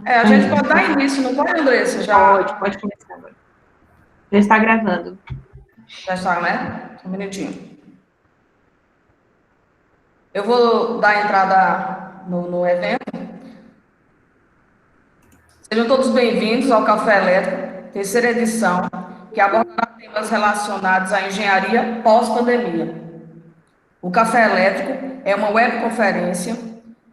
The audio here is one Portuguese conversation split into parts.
A gente pode dar início, não pode, Andressa? Pode começar agora. Já está gravando. Já está, né? Um minutinho. Eu vou dar entrada no evento. Sejam todos bem-vindos ao Café Elétrico, terceira edição, que abordará temas relacionados à engenharia pós-pandemia. O Café Elétrico é uma webconferência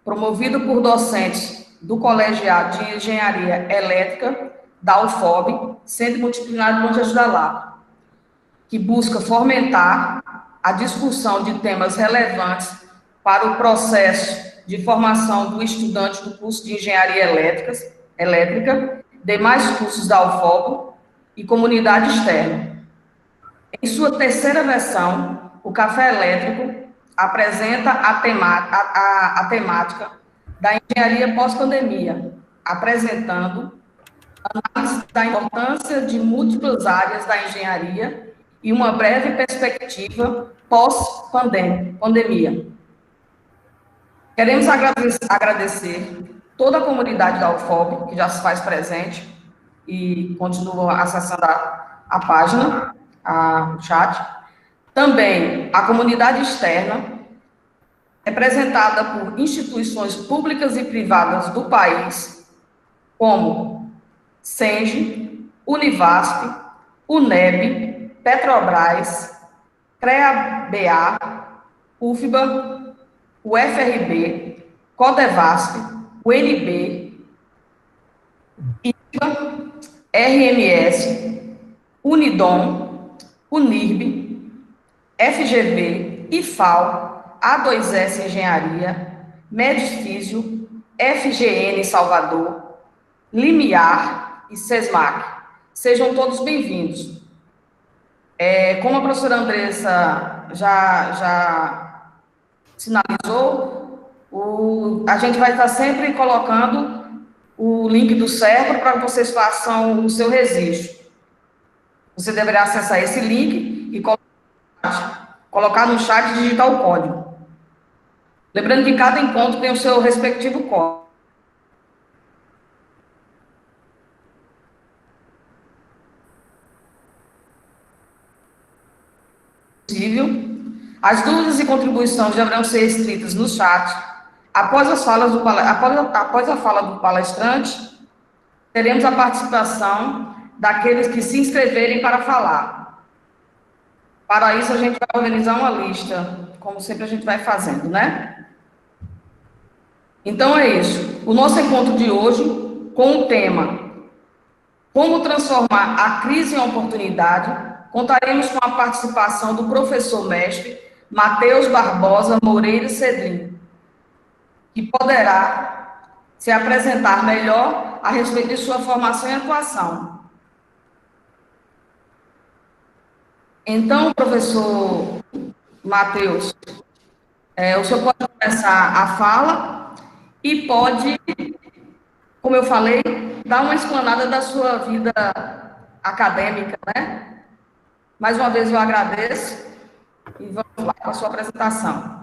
promovida por docentes do Colegiado de Engenharia Elétrica da UFOB, Centro Multidisciplinar de Bom Jesus da Lapa, que busca fomentar a discussão de temas relevantes para o processo de formação do estudante do curso de Engenharia Elétrica, demais cursos da UFOB e comunidade externa. Em sua terceira versão, o Café Elétrico apresenta a temática da engenharia pós-pandemia, apresentando análise da importância de múltiplas áreas da engenharia e uma breve perspectiva pós-pandemia. Queremos agradecer toda a comunidade da UFOB, que já se faz presente e continua acessando a página, o chat. Também a comunidade externa, representada por instituições públicas e privadas do país, como SENGE, Univasp, UNEB, Petrobras, CREA-BA, UFBA, UFRB, Codevasp, UNB, IPA, RMS, Unidom, Unirb, FGV, IFAL, A2S Engenharia, Medifísio, FGN Salvador, Limiar e SESMAC. Sejam todos bem-vindos. Como a professora Andressa já sinalizou, a gente vai estar sempre colocando o link do Serpa para que vocês façam o seu registro. Você deverá acessar esse link e colocar no chat e digitar o código. Lembrando que cada encontro tem o seu respectivo código. As dúvidas e contribuições deverão ser escritas no chat. Após a fala do palestrante, teremos a participação daqueles que se inscreverem para falar. Para isso, a gente vai organizar uma lista, como sempre a gente vai fazendo, né? Então, é isso. O nosso encontro de hoje, com o tema Como transformar a crise em oportunidade, contaremos com a participação do professor mestre Matheus Barbosa Moreira Cedrinho, que poderá se apresentar melhor a respeito de sua formação e atuação. Então, professor Matheus, o senhor pode começar a fala e pode, como eu falei, dar uma explanada da sua vida acadêmica, né? Mais uma vez eu agradeço e vamos lá com a sua apresentação.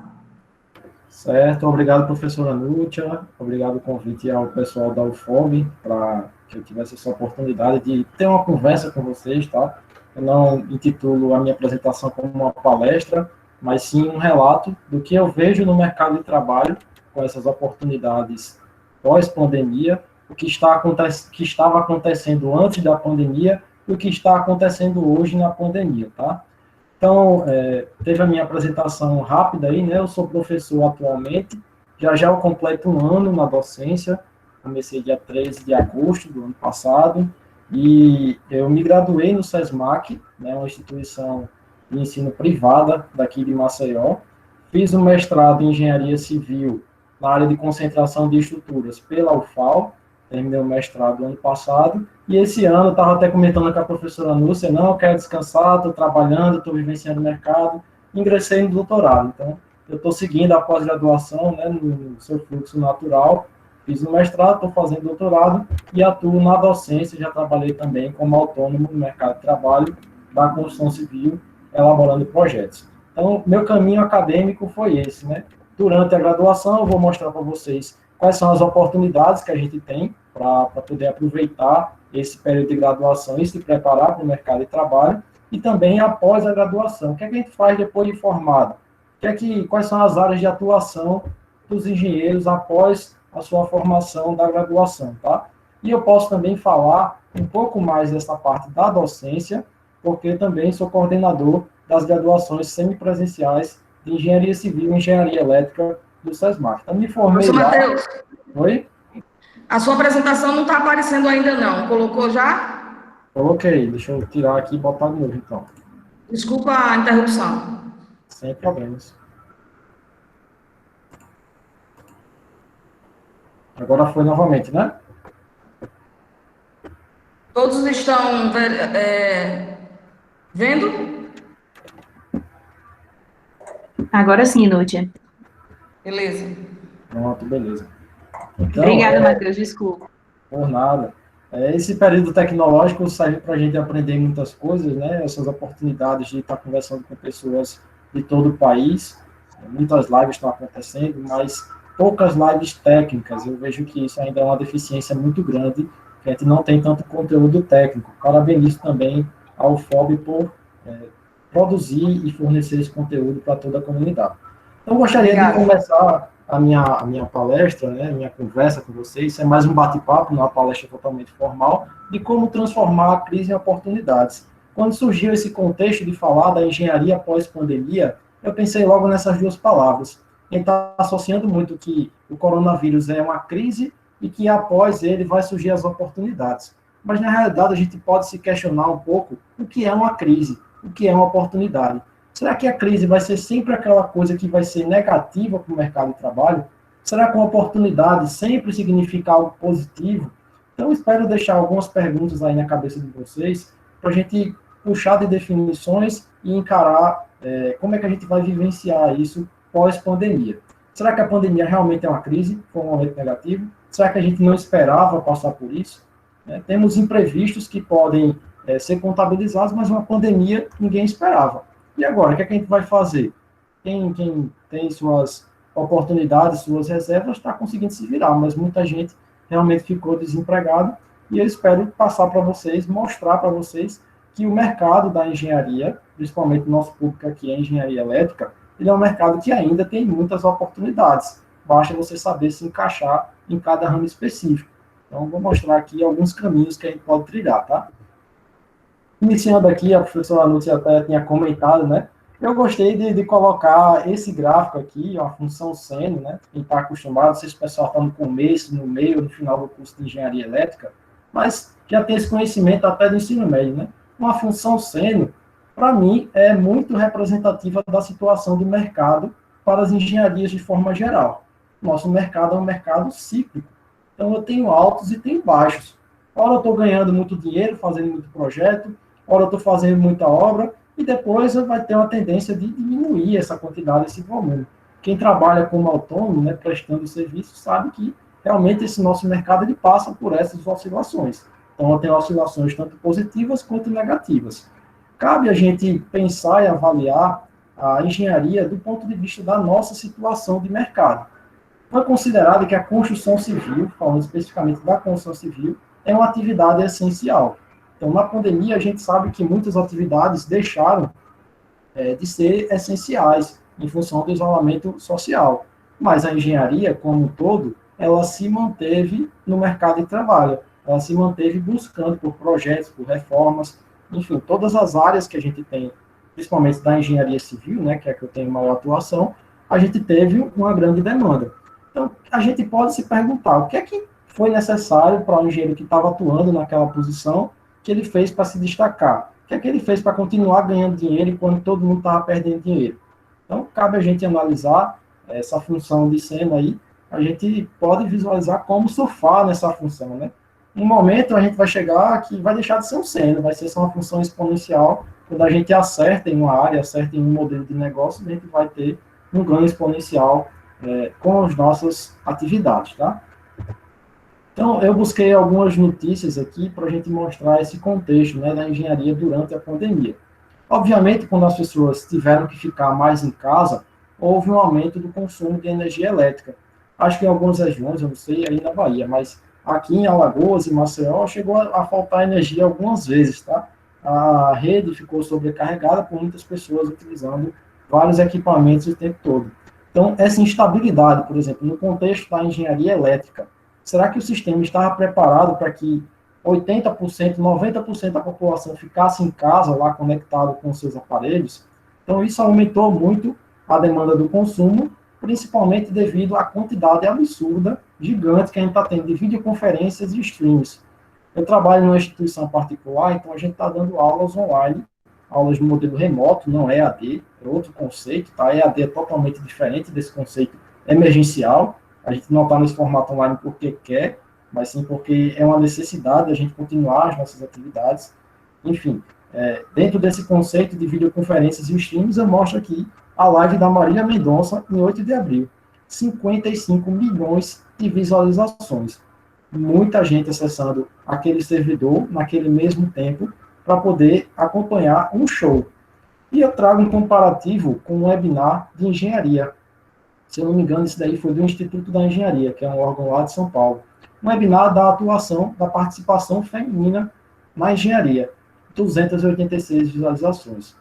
Certo, obrigado, professora Nútia, obrigado o convite ao pessoal da UFOB para que eu tivesse essa oportunidade de ter uma conversa com vocês, tá? Eu não intitulo a minha apresentação como uma palestra, mas sim um relato do que eu vejo no mercado de trabalho com essas oportunidades pós-pandemia, o que estava acontecendo antes da pandemia e o que está acontecendo hoje na pandemia, tá? Então, teve a minha apresentação rápida aí, né? Eu sou professor atualmente, já eu completo um ano na docência, comecei dia 13 de agosto do ano passado, e eu me graduei no SESMAC, né, uma instituição de ensino privada daqui de Maceió, fiz um mestrado em engenharia civil na área de concentração de estruturas pela UFAL, terminei o mestrado ano passado, e esse ano eu estava até comentando com a professora Núcia, não, eu quero descansar, estou trabalhando, estou vivenciando o mercado, ingressei no doutorado. Então, eu estou seguindo a pós-graduação, né, no seu fluxo natural, fiz o mestrado, estou fazendo doutorado e atuo na docência, já trabalhei também como autônomo no mercado de trabalho da construção civil, elaborando projetos. Então, meu caminho acadêmico foi esse, né? Durante a graduação, eu vou mostrar para vocês quais são as oportunidades que a gente tem para poder aproveitar esse período de graduação e se preparar para o mercado de trabalho, e também após a graduação. O que é que a gente faz depois de formado? Quais são as áreas de atuação dos engenheiros após a sua formação da graduação, tá? E eu posso também falar um pouco mais dessa parte da docência, porque também sou coordenador das graduações semipresenciais de Engenharia Civil e Engenharia Elétrica do SESMAR. Então, me formei Professor lá... Matheus, Oi? a sua apresentação não está aparecendo ainda não. Colocou já? Coloquei. Deixa eu tirar aqui e botar de novo, então. Desculpa a interrupção. Sem problemas. Agora foi novamente, né? Todos estão vendo? Agora sim, Nútia. Beleza. Pronto, beleza. Então, Obrigada, Matheus, desculpa. Por nada. Esse período tecnológico serve para a gente aprender muitas coisas, né? Essas oportunidades de estar conversando com pessoas de todo o país. Muitas lives estão acontecendo, mas poucas lives técnicas. Eu vejo que isso ainda é uma deficiência muito grande, que a gente não tem tanto conteúdo técnico. Parabenizo também ao FOB por produzir e fornecer esse conteúdo para toda a comunidade. Então, gostaria de começar a minha palestra, né, minha conversa com vocês. Isso é mais um bate-papo, não é uma palestra totalmente formal, de como transformar a crise em oportunidades. Quando surgiu esse contexto de falar da engenharia pós-pandemia, eu pensei logo nessas duas palavras. A gente está associando muito que o coronavírus é uma crise e que após ele vai surgir as oportunidades. Mas, na realidade, a gente pode se questionar um pouco o que é uma crise, o que é uma oportunidade. Será que a crise vai ser sempre aquela coisa que vai ser negativa para o mercado de trabalho? Será que uma oportunidade sempre significa algo positivo? Então, espero deixar algumas perguntas aí na cabeça de vocês, para a gente puxar de definições e encarar como é que a gente vai vivenciar isso pós-pandemia. Será que a pandemia realmente é uma crise? Foi um momento negativo? Será que a gente não esperava passar por isso? Temos imprevistos que podem ser contabilizados, mas uma pandemia ninguém esperava. E agora, o que é que a gente vai fazer? Quem tem suas oportunidades, suas reservas, está conseguindo se virar, mas muita gente realmente ficou desempregado, e eu espero passar para vocês, mostrar para vocês que o mercado da engenharia, principalmente o nosso público aqui é engenharia elétrica, ele é um mercado que ainda tem muitas oportunidades. Basta você saber se encaixar em cada ramo específico. Então, vou mostrar aqui alguns caminhos que a gente pode trilhar, tá? Iniciando aqui, a professora Lúcia até tinha comentado, né? Eu gostei de colocar esse gráfico aqui, a função seno, né? Quem está acostumado, não sei se o pessoal está no começo, no meio, no final do curso de engenharia elétrica, mas já tem esse conhecimento até do ensino médio, né? Uma função seno, para mim, é muito representativa da situação do mercado para as engenharias de forma geral. Nosso mercado é um mercado cíclico. Então, eu tenho altos e tenho baixos. Ora, eu estou ganhando muito dinheiro, fazendo muito projeto, ora, eu estou fazendo muita obra, e depois vai ter uma tendência de diminuir essa quantidade, esse volume. Quem trabalha como autônomo, né, prestando serviço, sabe que realmente esse nosso mercado ele passa por essas oscilações. Então, tem oscilações tanto positivas quanto negativas. Cabe a gente pensar e avaliar a engenharia do ponto de vista da nossa situação de mercado. Foi considerado que a construção civil, falando especificamente da construção civil, é uma atividade essencial. Então, na pandemia, a gente sabe que muitas atividades deixaram de ser essenciais em função do isolamento social. Mas a engenharia, como um todo, ela se manteve no mercado de trabalho. Ela se manteve buscando por projetos, por reformas, enfim, todas as áreas que a gente tem, principalmente da engenharia civil, né, que é que eu tenho maior atuação, a gente teve uma grande demanda. Então, a gente pode se perguntar, o que é que foi necessário para o engenheiro que estava atuando naquela posição, que ele fez para se destacar? O que é que ele fez para continuar ganhando dinheiro enquanto todo mundo estava perdendo dinheiro? Então, cabe a gente analisar essa função de seno aí, a gente pode visualizar como surfar nessa função, né? Em um momento, a gente vai chegar que vai deixar de ser um seno, vai ser só uma função exponencial. Quando a gente acerta em uma área, acerta em um modelo de negócio, a gente vai ter um ganho exponencial com as nossas atividades, tá? Então, eu busquei algumas notícias aqui para a gente mostrar esse contexto, né, da engenharia durante a pandemia. Obviamente, quando as pessoas tiveram que ficar mais em casa, houve um aumento do consumo de energia elétrica. Acho que em algumas regiões, eu não sei, aí na Bahia, mas aqui em Alagoas e Maceió chegou a faltar energia algumas vezes, tá? A rede ficou sobrecarregada por muitas pessoas utilizando vários equipamentos o tempo todo. Então, essa instabilidade, por exemplo, no contexto da engenharia elétrica, será que o sistema estava preparado para que 80%, 90% da população ficasse em casa, lá conectado com seus aparelhos? Então, isso aumentou muito a demanda do consumo, principalmente devido à quantidade absurda, gigante, que a gente está tendo de videoconferências e streams. Eu trabalho numa instituição particular, então a gente está dando aulas online, aulas de modelo remoto, não EAD, é outro conceito, tá? EAD é totalmente diferente desse conceito emergencial. A gente não está nesse formato online porque quer, mas sim porque é uma necessidade a gente continuar as nossas atividades. Enfim, dentro desse conceito de videoconferências e streams, eu mostro aqui a live da Marília Mendonça em 8 de abril. 55 milhões de visualizações. Muita gente acessando aquele servidor naquele mesmo tempo para poder acompanhar um show. E eu trago um comparativo com um webinar de engenharia. Se eu não me engano, isso daí foi do Instituto da Engenharia, que é um órgão lá de São Paulo. Um webinar da atuação, da participação feminina na engenharia. 286 visualizações.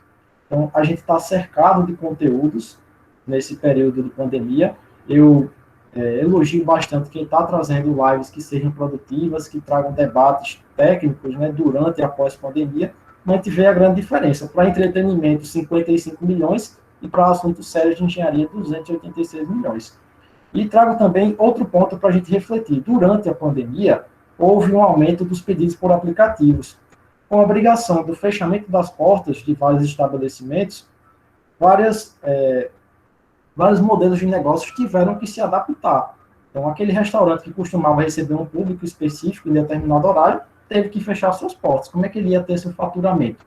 Então, a gente está cercado de conteúdos nesse período de pandemia. Eu elogio bastante quem está trazendo lives que sejam produtivas, que tragam debates técnicos, né, durante e após a pandemia, mas a gente vê a grande diferença. Para entretenimento, 55 milhões, e para assuntos sérios de engenharia, 286 milhões. E trago também outro ponto para a gente refletir. Durante a pandemia, houve um aumento dos pedidos por aplicativos. Com a obrigação do fechamento das portas de vários estabelecimentos, vários modelos de negócios tiveram que se adaptar. Então, aquele restaurante que costumava receber um público específico em determinado horário, teve que fechar suas portas. Como é que ele ia ter seu faturamento?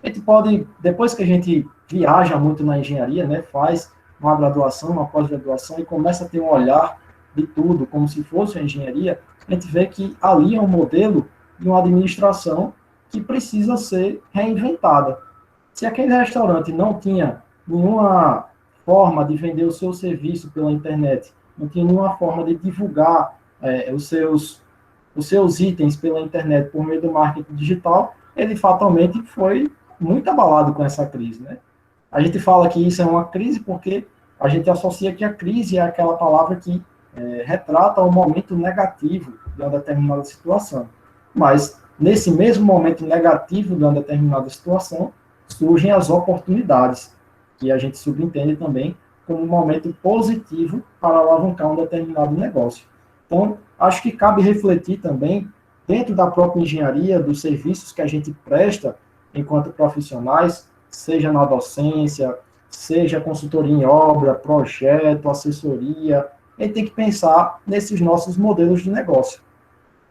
A gente pode, depois que a gente viaja muito na engenharia, né, faz uma graduação, uma pós-graduação e começa a ter um olhar de tudo, como se fosse a engenharia, a gente vê que ali é um modelo de uma administração que precisa ser reinventada. Se aquele restaurante não tinha nenhuma forma de vender o seu serviço pela internet, não tinha nenhuma forma de divulgar os seus itens pela internet por meio do marketing digital, ele fatalmente foi muito abalado com essa crise, né? A gente fala que isso é uma crise porque a gente associa que a crise é aquela palavra que retrata o momento negativo de uma determinada situação. Mas, nesse mesmo momento negativo de uma determinada situação, surgem as oportunidades, que a gente subentende também como um momento positivo para alavancar um determinado negócio. Então, acho que cabe refletir também, dentro da própria engenharia, dos serviços que a gente presta enquanto profissionais, seja na docência, seja consultoria em obra, projeto, assessoria, a gente tem que pensar nesses nossos modelos de negócio.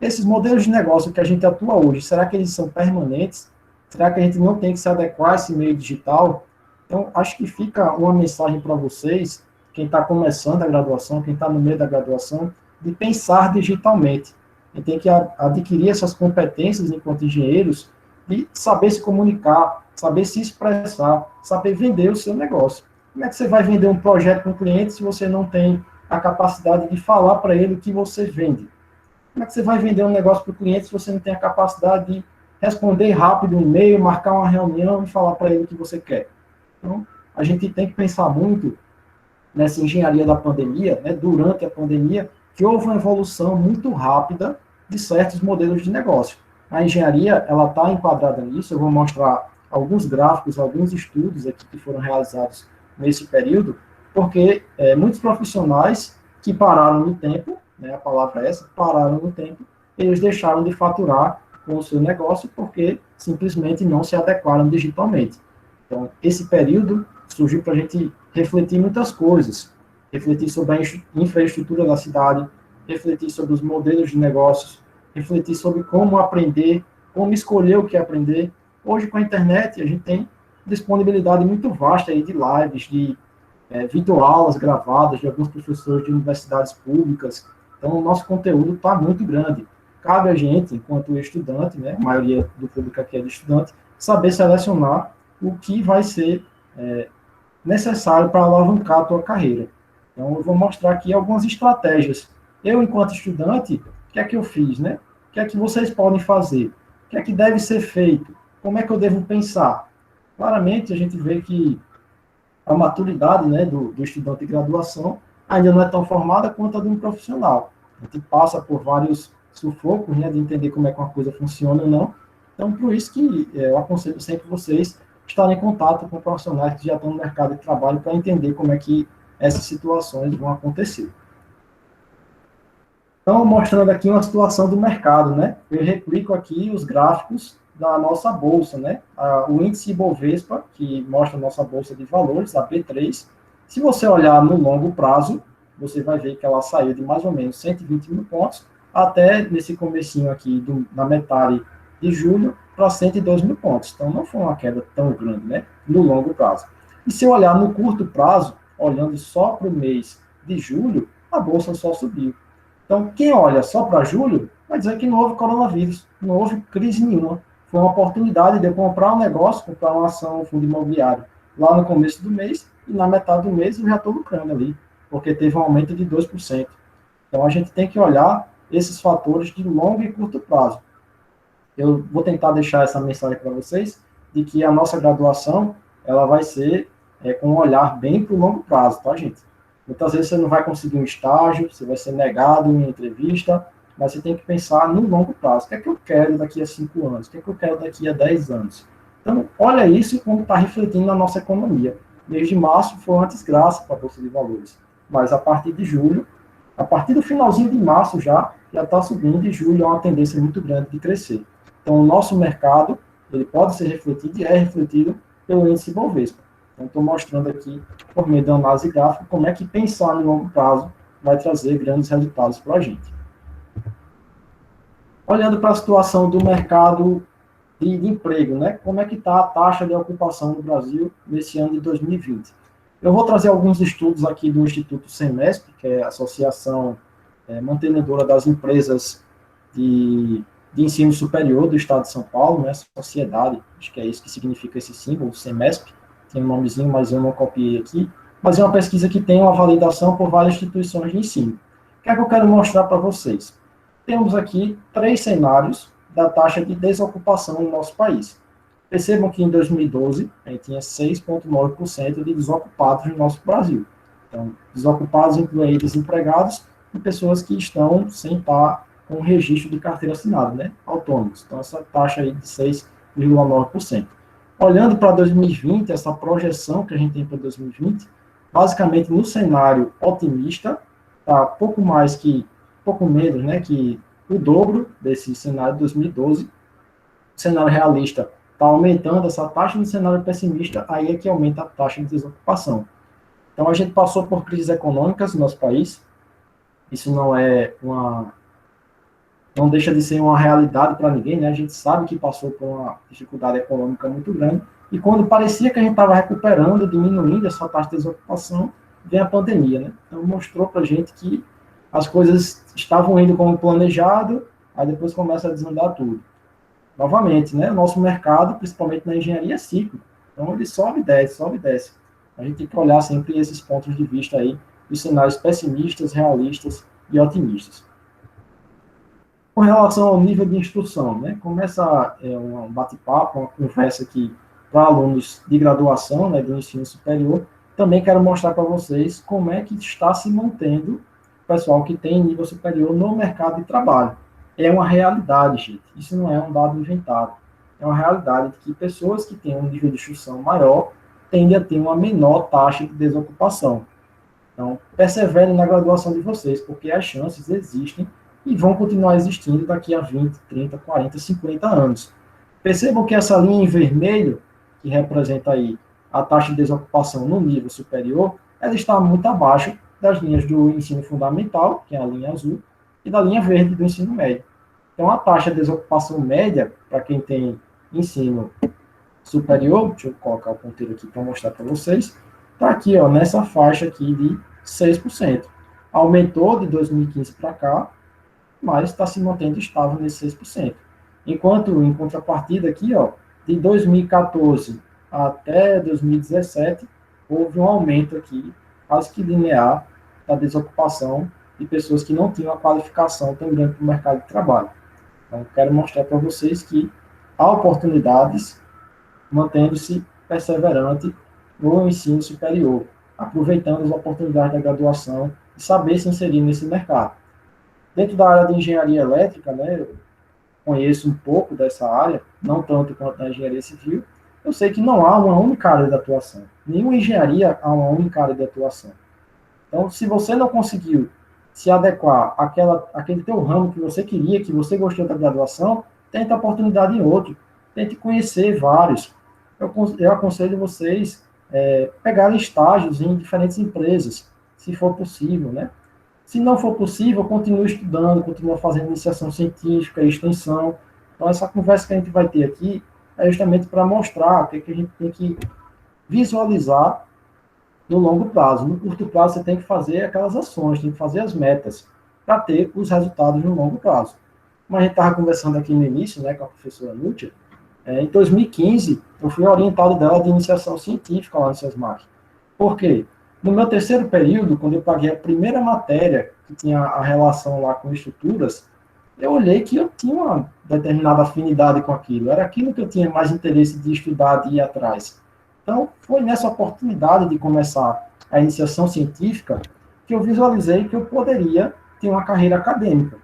Esses modelos de negócio que a gente atua hoje, será que eles são permanentes? Será que a gente não tem que se adequar a esse meio digital? Então, acho que fica uma mensagem para vocês, quem está começando a graduação, quem está no meio da graduação, de pensar digitalmente. A gente tem que adquirir essas competências enquanto engenheiros, de saber se comunicar, saber se expressar, saber vender o seu negócio. Como é que você vai vender um projeto para um cliente se você não tem a capacidade de falar para ele o que você vende? Como é que você vai vender um negócio para o cliente se você não tem a capacidade de responder rápido um e-mail, marcar uma reunião e falar para ele o que você quer? Então, a gente tem que pensar muito nessa engenharia da pandemia, né, durante a pandemia, que houve uma evolução muito rápida de certos modelos de negócio. A engenharia, ela está enquadrada nisso, eu vou mostrar alguns gráficos, alguns estudos aqui que foram realizados nesse período, porque muitos profissionais que pararam no tempo, né, a palavra é essa, pararam no tempo, eles deixaram de faturar com o seu negócio porque simplesmente não se adequaram digitalmente. Então, esse período surgiu para a gente refletir muitas coisas, refletir sobre a infraestrutura da cidade, refletir sobre os modelos de negócios, refletir sobre como aprender, como escolher o que aprender. Hoje, com a internet, a gente tem disponibilidade muito vasta aí de lives, de videoaulas gravadas de alguns professores de universidades públicas. Então, o nosso conteúdo está muito grande. Cabe a gente, enquanto estudante, né, a maioria do público aqui é de estudante, saber selecionar o que vai ser necessário para alavancar a tua carreira. Então, eu vou mostrar aqui algumas estratégias. Eu, enquanto estudante, o que é que eu fiz, né? O que é que vocês podem fazer? O que é que deve ser feito? Como é que eu devo pensar? Claramente, a gente vê que a maturidade, né, do estudante de graduação ainda não é tão formada quanto a de um profissional. A gente passa por vários sufocos, né, de entender como é que uma coisa funciona ou não. Então, por isso que eu aconselho sempre vocês estarem em contato com profissionais que já estão no mercado de trabalho para entender como é que essas situações vão acontecer. Então, mostrando aqui uma situação do mercado, né? Eu replico aqui os gráficos da nossa bolsa, né? O índice Ibovespa, que mostra a nossa bolsa de valores, a B3. Se você olhar no longo prazo, você vai ver que ela saiu de mais ou menos 120 mil pontos até nesse comecinho aqui, na metade de julho, para 102 mil pontos. Então, não foi uma queda tão grande, né? No longo prazo. E se eu olhar no curto prazo, olhando só para o mês de julho, a bolsa só subiu. Então, quem olha só para julho, vai dizer que não houve coronavírus, não houve crise nenhuma. Foi uma oportunidade de eu comprar um negócio, comprar uma ação, um fundo imobiliário, lá no começo do mês, e na metade do mês eu já estou lucrando ali, porque teve um aumento de 2%. Então, a gente tem que olhar esses fatores de longo e curto prazo. Eu vou tentar deixar essa mensagem para vocês, de que a nossa graduação, ela vai ser com um olhar bem para o longo prazo, tá, gente? Muitas vezes você não vai conseguir um estágio, você vai ser negado em entrevista, mas você tem que pensar no longo prazo. O que é que eu quero daqui a 5 anos? O que é que eu quero daqui a 10 anos? Então, olha isso como está refletindo na nossa economia. Mês de março foi uma desgraça para a Bolsa de Valores, mas a partir de julho, a partir do finalzinho de março já está subindo, e julho é uma tendência muito grande de crescer. Então, o nosso mercado, ele pode ser refletido e é refletido pelo índice Bovespa. Então, estou mostrando aqui, por meio da análise gráfica, como é que pensar no longo prazo vai trazer grandes resultados para a gente. Olhando para a situação do mercado de emprego, né? Como é que está a taxa de ocupação no Brasil nesse ano de 2020? Eu vou trazer alguns estudos aqui do Instituto Semesp, que é a Associação Mantenedora das Empresas de Ensino Superior do Estado de São Paulo, né? Sociedade, acho que é isso que significa esse símbolo, Semesp. Tem um nomezinho, mas eu não copiei aqui, mas é uma pesquisa que tem uma validação por várias instituições de ensino. O que é que eu quero mostrar para vocês? Temos aqui 3 cenários da taxa de desocupação no nosso país. Percebam que em 2012, a gente tinha 6,9% de desocupados no nosso Brasil. Então, desocupados incluem desempregados e pessoas que estão sem estar com registro de carteira assinada, né? Autônomos. Então, essa taxa aí de 6,9%. Olhando para 2020, essa projeção que a gente tem para 2020, basicamente no cenário otimista, está pouco menos, né, que o dobro desse cenário de 2012. O cenário realista está aumentando essa taxa, no cenário pessimista, aí é que aumenta a taxa de desocupação. Então, a gente passou por crises econômicas no nosso país, isso não deixa de ser uma realidade para ninguém, né? A gente sabe que passou por uma dificuldade econômica muito grande, e quando parecia que a gente estava recuperando, diminuindo essa taxa de desocupação, vem a pandemia, né? Então, mostrou para a gente que as coisas estavam indo como planejado, aí depois começa a desandar tudo. Novamente, né? O nosso mercado, principalmente na engenharia, é cíclico. Então, ele sobe e desce, sobe e desce. A gente tem que olhar sempre esses pontos de vista aí, os cenários pessimistas, realistas e otimistas. Com relação ao nível de instrução, né? Começa um bate-papo, uma conversa aqui para alunos de graduação, né, do ensino superior. Também quero mostrar para vocês como é que está se mantendo o pessoal que tem nível superior no mercado de trabalho. É uma realidade, gente. Isso não é um dado inventado. É uma realidade de que pessoas que têm um nível de instrução maior tendem a ter uma menor taxa de desocupação. Então, perseverem na graduação de vocês, porque as chances existem e vão continuar existindo daqui a 20, 30, 40, 50 anos. Percebam que essa linha em vermelho, que representa aí a taxa de desocupação no nível superior, ela está muito abaixo das linhas do ensino fundamental, que é a linha azul, e da linha verde do ensino médio. Então, a taxa de desocupação média, para quem tem ensino superior, deixa eu colocar o ponteiro aqui para mostrar para vocês, está aqui, ó, nessa faixa aqui de 6%. Aumentou de 2015 para cá, mas está se mantendo estável nesse 6%. Enquanto, em contrapartida aqui, ó, de 2014 até 2017, houve um aumento aqui, quase que linear, da desocupação de pessoas que não tinham a qualificação tão grande para o mercado de trabalho. Então, quero mostrar para vocês que há oportunidades mantendo-se perseverante no ensino superior, aproveitando as oportunidades da graduação e saber se inserir nesse mercado. Dentro da área de engenharia elétrica, né, eu conheço um pouco dessa área, não tanto quanto na engenharia civil, eu sei que não há uma única área de atuação. Nenhuma engenharia há uma única área de atuação. Então, se você não conseguiu se adequar àquele teu ramo que você queria, que você gostou da graduação, tenta a oportunidade em outro. Tente conhecer vários. Eu aconselho vocês pegarem estágios em diferentes empresas, se for possível, né? Se não for possível, continue estudando, continue fazendo iniciação científica, extensão. Então, essa conversa que a gente vai ter aqui é justamente para mostrar o que a gente tem que visualizar no longo prazo. No curto prazo, você tem que fazer aquelas ações, tem que fazer as metas para ter os resultados no longo prazo. Como a gente estava conversando aqui no início, né, com a professora Nútia, em 2015, eu fui orientado dela de iniciação científica lá no SESMAC. Por quê? No meu terceiro período, quando eu paguei a primeira matéria, que tinha a relação lá com estruturas, eu olhei que eu tinha uma determinada afinidade com aquilo. Era aquilo que eu tinha mais interesse de estudar, de ir atrás. Então, foi nessa oportunidade de começar a iniciação científica que eu visualizei que eu poderia ter uma carreira acadêmica.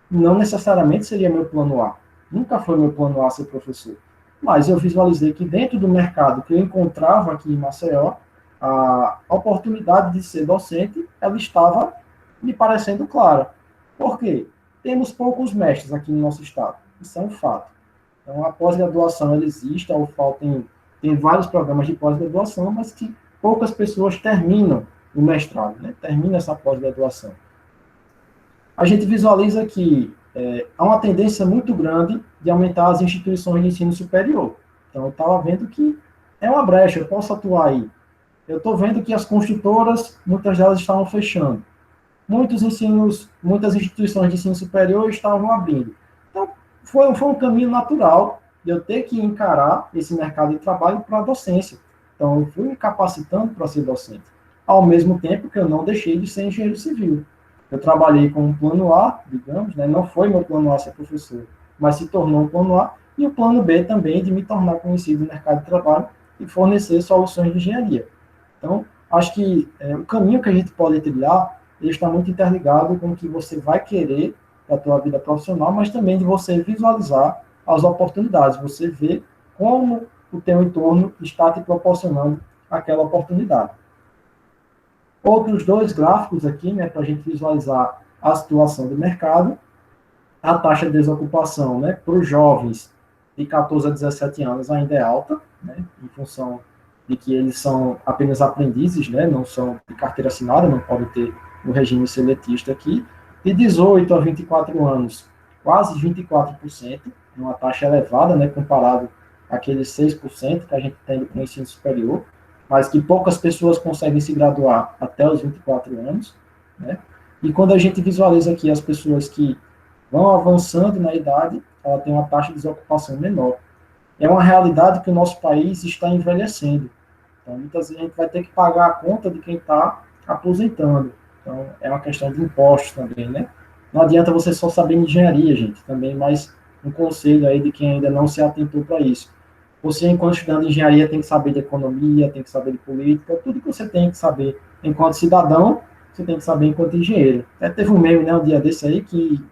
Não necessariamente seria meu plano A. Nunca foi meu plano A ser professor. Mas eu visualizei que dentro do mercado que eu encontrava aqui em Maceió, a oportunidade de ser docente, ela estava me parecendo clara. Por quê? Temos poucos mestres aqui no nosso estado. Isso é um fato. Então, a pós-graduação ela existe, a UFAL tem vários programas de pós-graduação, mas que poucas pessoas terminam o mestrado, né? Terminam essa pós-graduação. A gente visualiza que há uma tendência muito grande de aumentar as instituições de ensino superior. Então, eu estava vendo que é uma brecha, eu posso atuar aí. Eu estou vendo que as construtoras, muitas delas estavam fechando. Muitas instituições de ensino superior estavam abrindo. Então, foi um caminho natural de eu ter que encarar esse mercado de trabalho para a docência. Então, eu fui me capacitando para ser docente. Ao mesmo tempo que eu não deixei de ser engenheiro civil. Eu trabalhei com um plano A, digamos, né? Não foi meu plano A ser professor, mas se tornou um plano A, e o plano B também de me tornar conhecido no mercado de trabalho e fornecer soluções de engenharia. Então, acho que o caminho que a gente pode trilhar, ele está muito interligado com o que você vai querer para a tua vida profissional, mas também de você visualizar as oportunidades, você vê como o teu entorno está te proporcionando aquela oportunidade. Outros dois gráficos aqui, né, para a gente visualizar a situação do mercado. A taxa de desocupação, né, para os jovens de 14 a 17 anos ainda é alta, né, em função de que eles são apenas aprendizes, né, não são de carteira assinada, não podem ter o regime seletista aqui. De 18 a 24 anos, quase 24%, uma taxa elevada, né, comparado àqueles 6% que a gente tem no ensino superior, mas que poucas pessoas conseguem se graduar até os 24 anos, né? E quando a gente visualiza aqui as pessoas que vão avançando na idade, ela tem uma taxa de desocupação menor. É uma realidade que o nosso país está envelhecendo. Então, muitas vezes a gente vai ter que pagar a conta de quem está aposentando. Então, é uma questão de impostos também, né? Não adianta você só saber engenharia, gente. Também mais um conselho aí de quem ainda não se atentou para isso. Você, enquanto estudante de engenharia, tem que saber de economia, tem que saber de política, tudo que você tem que saber enquanto cidadão, você tem que saber enquanto engenheiro. Até teve um meme, né, um dia desse aí, que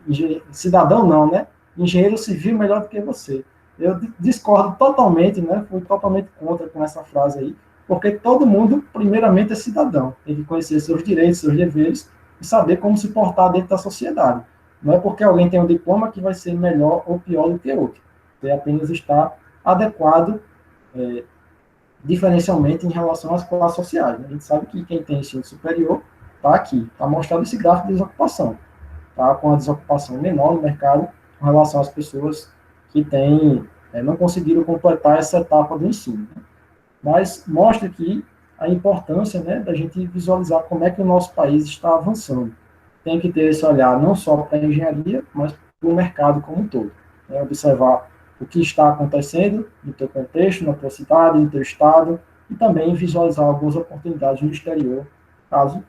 cidadão não, né? Engenheiro civil melhor do que você. Eu discordo totalmente, né? Fui totalmente contra com essa frase aí, porque todo mundo, primeiramente, é cidadão. Tem que conhecer seus direitos, seus deveres e saber como se portar dentro da sociedade. Não é porque alguém tem um diploma que vai ser melhor ou pior do que outro. Você apenas está adequado diferencialmente em relação às classes sociais. Né? A gente sabe que quem tem ensino superior está aqui, está mostrando esse gráfico de desocupação. Tá? Com a desocupação menor no mercado com relação às pessoas que não conseguiram completar essa etapa do ensino. Né? Mas mostra aqui a importância, né, da gente visualizar como é que o nosso país está avançando. Tem que ter esse olhar não só para a engenharia, mas para o mercado como um todo. Né? Observar o que está acontecendo no teu contexto, na tua cidade, no teu estado, e também visualizar algumas oportunidades no exterior, caso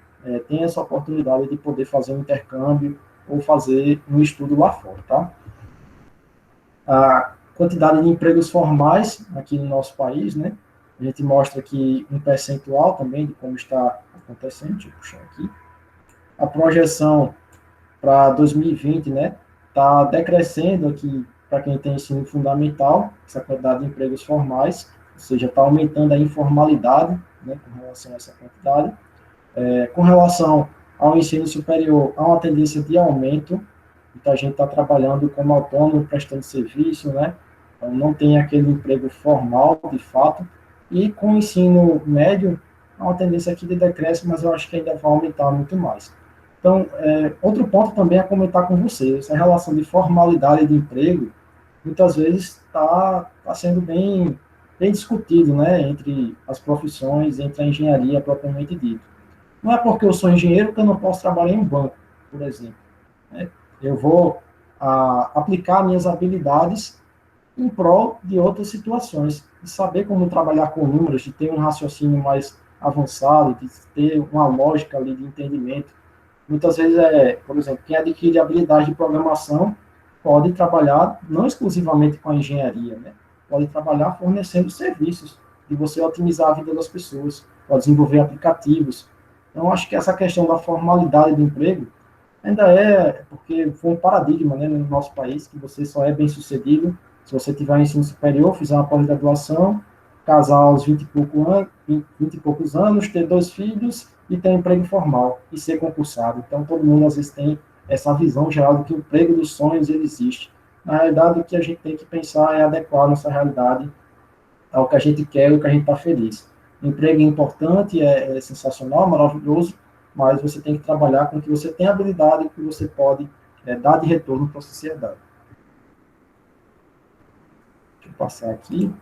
tem essa oportunidade de poder fazer um intercâmbio ou fazer um estudo lá fora, tá? A quantidade de empregos formais aqui no nosso país, né? A gente mostra aqui um percentual também de como está acontecendo, deixa eu puxar aqui. A projeção para 2020, né, está decrescendo aqui para quem tem ensino fundamental, essa quantidade de empregos formais, ou seja, está aumentando a informalidade, né, com relação a essa quantidade. Com relação ao ensino superior, há uma tendência de aumento, muita gente está trabalhando como autônomo, prestando serviço, né, então não tem aquele emprego formal, de fato, e com o ensino médio, há uma tendência aqui de decréscimo, mas eu acho que ainda vai aumentar muito mais. Então, outro ponto também a comentar com vocês, essa relação de formalidade de emprego, muitas vezes está sendo bem discutido, né, entre as profissões, entre a engenharia propriamente dita. Não é porque eu sou engenheiro que eu não posso trabalhar em um banco, por exemplo, né? Eu vou aplicar minhas habilidades em prol de outras situações, de saber como trabalhar com números, de ter um raciocínio mais avançado, de ter uma lógica ali de entendimento. Muitas vezes, por exemplo, quem adquire habilidade de programação pode trabalhar não exclusivamente com a engenharia, né? Pode trabalhar fornecendo serviços, de você otimizar a vida das pessoas, pode desenvolver aplicativos. Então, acho que essa questão da formalidade do emprego ainda porque foi um paradigma, né, no nosso país, que você só é bem-sucedido se você tiver um ensino superior, fizer uma pós-graduação, casar aos 20 e poucos anos, ter 2 filhos e ter um emprego formal e ser concursado. Então, todo mundo, às vezes, tem essa visão geral de que o emprego dos sonhos ele existe. Na realidade, o que a gente tem que pensar é adequar a nossa realidade ao que a gente quer e ao que a gente está feliz. O emprego é importante, é sensacional, maravilhoso, mas você tem que trabalhar com o que você tem habilidade e o que você pode dar de retorno para a sociedade. Deixa eu passar aqui.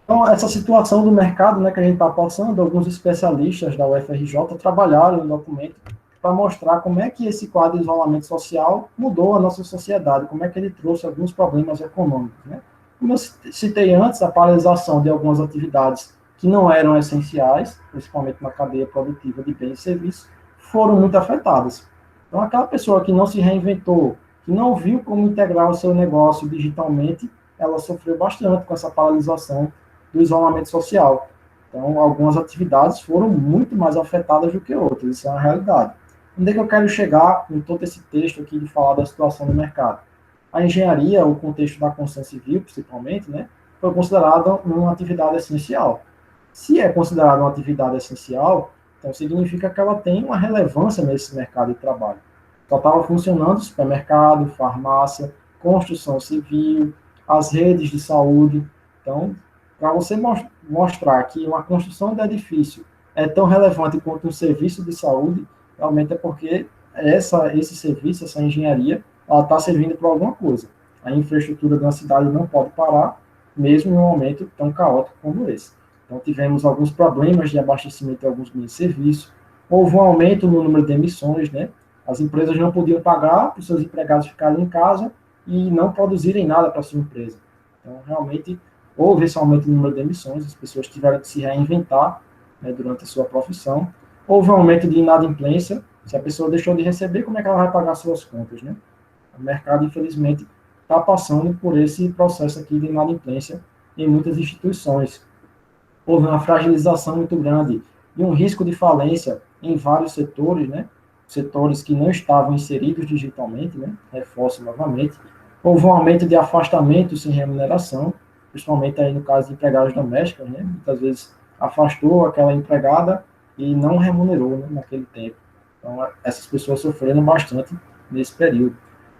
Então, essa situação do mercado, né, que a gente está passando, alguns especialistas da UFRJ trabalharam no documento para mostrar como é que esse quadro de isolamento social mudou a nossa sociedade, como é que ele trouxe alguns problemas econômicos, né? Como eu citei antes, a paralisação de algumas atividades que não eram essenciais, principalmente na cadeia produtiva de bens e serviços, foram muito afetadas. Então, aquela pessoa que não se reinventou, que não viu como integrar o seu negócio digitalmente, ela sofreu bastante com essa paralisação do isolamento social. Então, algumas atividades foram muito mais afetadas do que outras, isso é uma realidade. Onde é que eu quero chegar com todo esse texto aqui de falar da situação do mercado? A engenharia, o contexto da construção civil, principalmente, né, foi considerada uma atividade essencial. Se é considerada uma atividade essencial, então significa que ela tem uma relevância nesse mercado de trabalho. Só estava funcionando supermercado, farmácia, construção civil, as redes de saúde. Então, para você mostrar que uma construção de edifício é tão relevante quanto um serviço de saúde, realmente é porque esse serviço, essa engenharia, ela está servindo para alguma coisa. A infraestrutura de uma cidade não pode parar, mesmo em um momento tão caótico como esse. Então, tivemos alguns problemas de abastecimento de alguns bens e serviços, houve um aumento no número de emissões, né? As empresas não podiam pagar para os seus empregados ficarem em casa e não produzirem nada para a sua empresa. Então, realmente, houve esse aumento no número de emissões, as pessoas tiveram que se reinventar, né, durante a sua profissão. Houve um aumento de inadimplência, se a pessoa deixou de receber, como é que ela vai pagar suas contas, né? O mercado, infelizmente, está passando por esse processo aqui de inadimplência em muitas instituições. Houve uma fragilização muito grande e um risco de falência em vários setores, né? Setores que não estavam inseridos digitalmente, né? Reforço novamente. Houve um aumento de afastamento sem remuneração, principalmente aí no caso de empregadas domésticas, né? Muitas vezes afastou aquela empregada e não remunerou, né, naquele tempo. Então, essas pessoas sofreram bastante nesse período.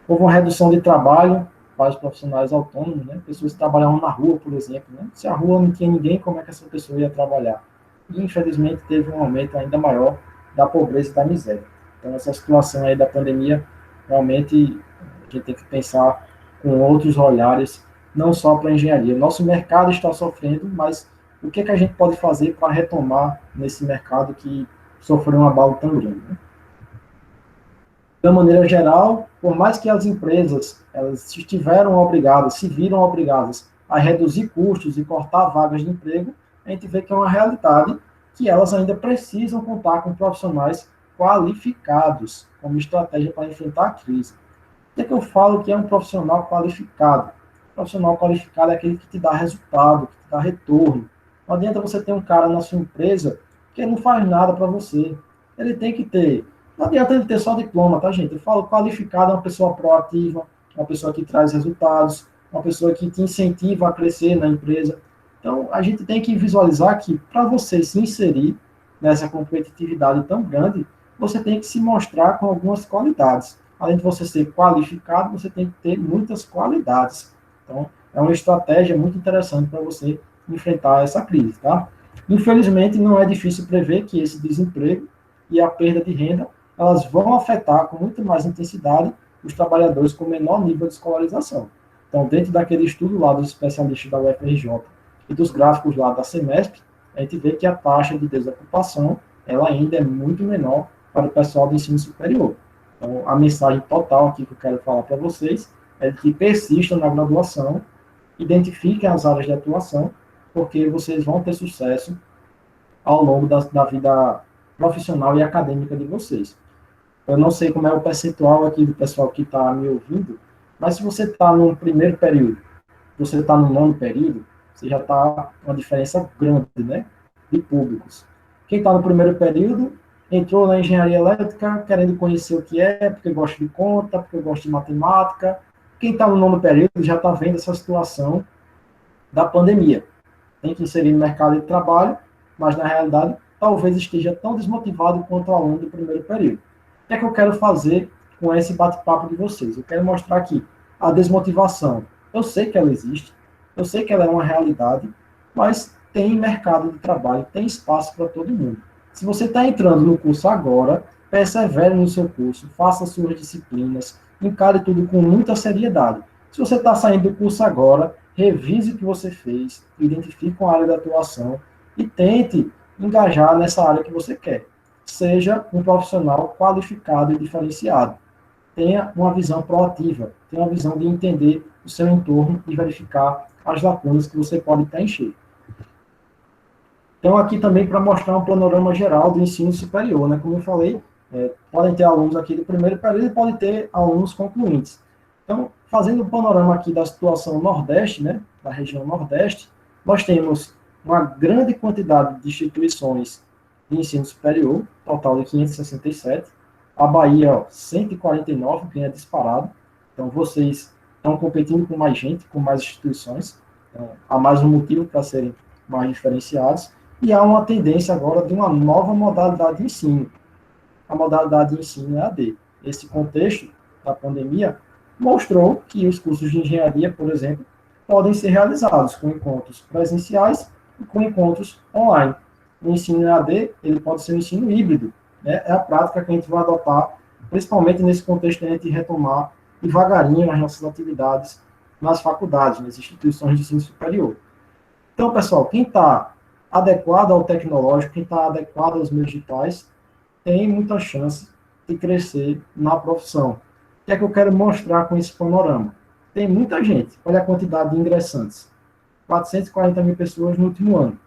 Houve uma redução de trabalho para os profissionais autônomos, né? Pessoas que trabalhavam na rua, por exemplo, né? Se a rua não tinha ninguém, como é que essa pessoa ia trabalhar? E, infelizmente, teve um aumento ainda maior da pobreza e da miséria. Então, essa situação aí da pandemia, realmente, a gente tem que pensar com outros olhares, não só para a engenharia. O nosso mercado está sofrendo, mas o que é que a gente pode fazer para retomar nesse mercado que sofreu um abalo tão grande, né? De uma maneira geral, por mais que as empresas elas se viram obrigadas a reduzir custos e cortar vagas de emprego, a gente vê que é uma realidade que elas ainda precisam contar com profissionais qualificados como estratégia para enfrentar a crise. O que eu falo que é um profissional qualificado? O profissional qualificado é aquele que te dá resultado, que te dá retorno. Não adianta você ter um cara na sua empresa que não faz nada para você. Ele tem que ter. Não adianta ele ter só diploma, tá, gente? Eu falo qualificado é uma pessoa proativa, uma pessoa que traz resultados, uma pessoa que te incentiva a crescer na empresa. Então, a gente tem que visualizar que para você se inserir nessa competitividade tão grande, você tem que se mostrar com algumas qualidades. Além de você ser qualificado, você tem que ter muitas qualidades. Então, é uma estratégia muito interessante para você enfrentar essa crise, tá? Infelizmente, não é difícil prever que esse desemprego e a perda de renda, elas vão afetar com muito mais intensidade os trabalhadores com menor nível de escolarização. Então, dentro daquele estudo lá dos especialistas da UFRJ e dos gráficos lá da Semesp, a gente vê que a taxa de desocupação, ela ainda é muito menor para o pessoal do ensino superior. Então, a mensagem total aqui que eu quero falar para vocês é que persistam na graduação, identifiquem as áreas de atuação, porque vocês vão ter sucesso ao longo da vida profissional e acadêmica de vocês. Eu não sei como é o percentual aqui do pessoal que está me ouvindo, mas se você está no primeiro período, você está no nono período, você já está uma diferença grande, né, de públicos. Quem está no primeiro período entrou na engenharia elétrica querendo conhecer o que é, porque gosta de conta, porque gosta de matemática. Quem está no nono período já está vendo essa situação da pandemia. Tem que inserir no mercado de trabalho, mas na realidade talvez esteja tão desmotivado quanto o aluno do primeiro período. O que é que eu quero fazer com esse bate-papo de vocês? Eu quero mostrar que a desmotivação, eu sei que ela existe, eu sei que ela é uma realidade, mas tem mercado de trabalho, tem espaço para todo mundo. Se você está entrando no curso agora, persevere no seu curso, faça suas disciplinas, encare tudo com muita seriedade. Se você está saindo do curso agora, revise o que você fez, identifique uma área de atuação e tente engajar nessa área que você quer. Seja um profissional qualificado e diferenciado. Tenha uma visão proativa, tenha uma visão de entender o seu entorno e verificar as lacunas que você pode preencher. Então, aqui também para mostrar um panorama geral do ensino superior, né? Como eu falei, podem ter alunos aqui do primeiro período e podem ter alunos concluintes. Então, fazendo um panorama aqui da situação Nordeste, né, da região Nordeste, nós temos uma grande quantidade de instituições de ensino superior, total de 567. A Bahia, 149, que é disparado. Então, vocês estão competindo com mais gente, com mais instituições. Então, há mais um motivo para serem mais diferenciados. E há uma tendência agora de uma nova modalidade de ensino. A modalidade de ensino é AD. Esse contexto da pandemia mostrou que os cursos de engenharia, por exemplo, podem ser realizados com encontros presenciais e com encontros online. O ensino EAD, ele pode ser um ensino híbrido, né? É a prática que a gente vai adotar, principalmente nesse contexto de a gente retomar devagarinho as nossas atividades nas faculdades, nas instituições de ensino superior. Então, pessoal, quem está adequado ao tecnológico, quem está adequado aos meios digitais, tem muita chance de crescer na profissão. O que é que eu quero mostrar com esse panorama? Tem muita gente, olha a quantidade de ingressantes, 440 mil pessoas no último ano.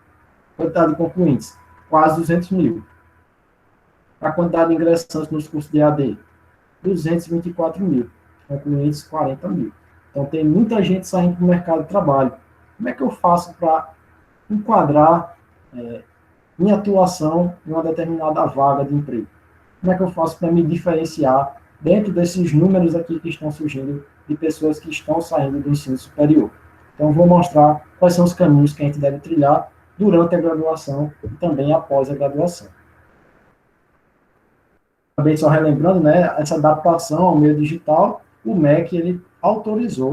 Quantidade de concluintes, quase 200 mil. A quantidade de ingressantes nos cursos de EAD, 224 mil. Concluintes, 40 mil. Então, tem muita gente saindo para o mercado de trabalho. Como é que eu faço para enquadrar minha atuação em uma determinada vaga de emprego? Como é que eu faço para me diferenciar dentro desses números aqui que estão surgindo de pessoas que estão saindo do ensino superior? Então, vou mostrar quais são os caminhos que a gente deve trilhar durante a graduação e também após a graduação. Também só relembrando, né, essa adaptação ao meio digital, o MEC ele autoriza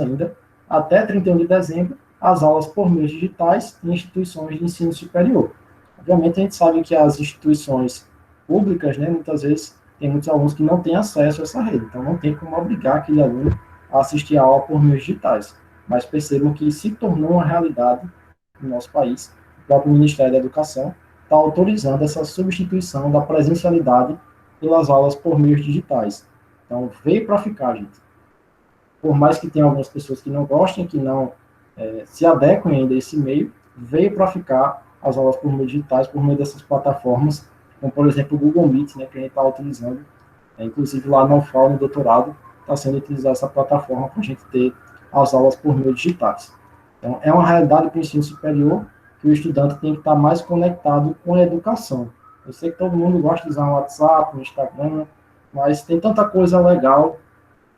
ainda, até 31 de dezembro, as aulas por meios digitais em instituições de ensino superior. Obviamente, a gente sabe que as instituições públicas, né, muitas vezes, tem muitos alunos que não têm acesso a essa rede, então não tem como obrigar aquele aluno a assistir a aula por meios digitais. Mas percebam que se tornou uma realidade no nosso país. O próprio Ministério da Educação está autorizando essa substituição da presencialidade pelas aulas por meios digitais. Então, veio para ficar, gente. Por mais que tenha algumas pessoas que não gostem, que não se adequem ainda a esse meio, veio para ficar as aulas por meio digitais, por meio dessas plataformas, como, por exemplo, o Google Meet, né, que a gente está utilizando. Inclusive, lá na UFAL, no doutorado, está sendo utilizada essa plataforma para a gente ter as aulas por meio digitais. Então, é uma realidade para o ensino superior que o estudante tem que estar mais conectado com a educação. Eu sei que todo mundo gosta de usar o WhatsApp, o Instagram, mas tem tanta coisa legal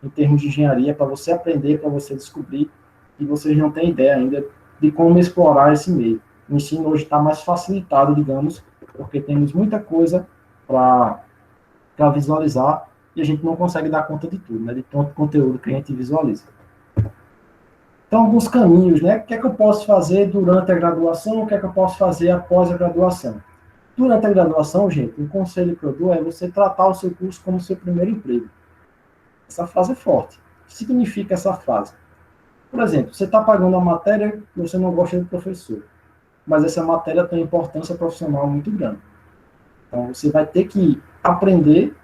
em termos de engenharia para você aprender, para você descobrir, e vocês não têm ideia ainda de como explorar esse meio. O ensino hoje está mais facilitado, digamos, porque temos muita coisa para visualizar e a gente não consegue dar conta de tudo, né, de tanto conteúdo que a gente visualiza. Então, alguns caminhos, né? O que é que eu posso fazer durante a graduação, o que é que eu posso fazer após a graduação? Durante a graduação, gente, um conselho que eu dou é você tratar o seu curso como seu primeiro emprego. Essa frase é forte. O que significa essa frase? Por exemplo, você está pagando uma matéria que você não gosta do professor, mas essa matéria tem importância profissional muito grande. Então, você vai ter que aprender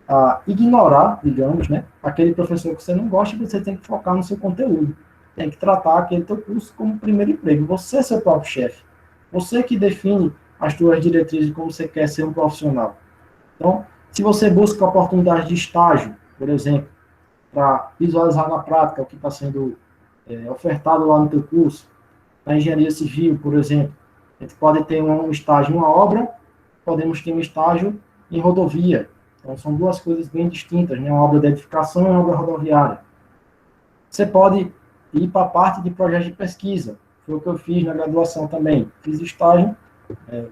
a ignorar, digamos, né, aquele professor que você não gosta e você tem que focar no seu conteúdo. Tem que tratar aquele teu curso como primeiro emprego. Você é seu próprio chefe. Você que define as suas diretrizes de como você quer ser um profissional. Então, se você busca oportunidades de estágio, por exemplo, para visualizar na prática o que está sendo ofertado lá no teu curso, na engenharia civil, por exemplo, a gente pode ter um estágio em uma obra, podemos ter um estágio em rodovia. Então, são duas coisas bem distintas, né? Uma obra de edificação e uma obra rodoviária. Você pode ir para a parte de projeto de pesquisa. Foi o que eu fiz na graduação também. Fiz estágio,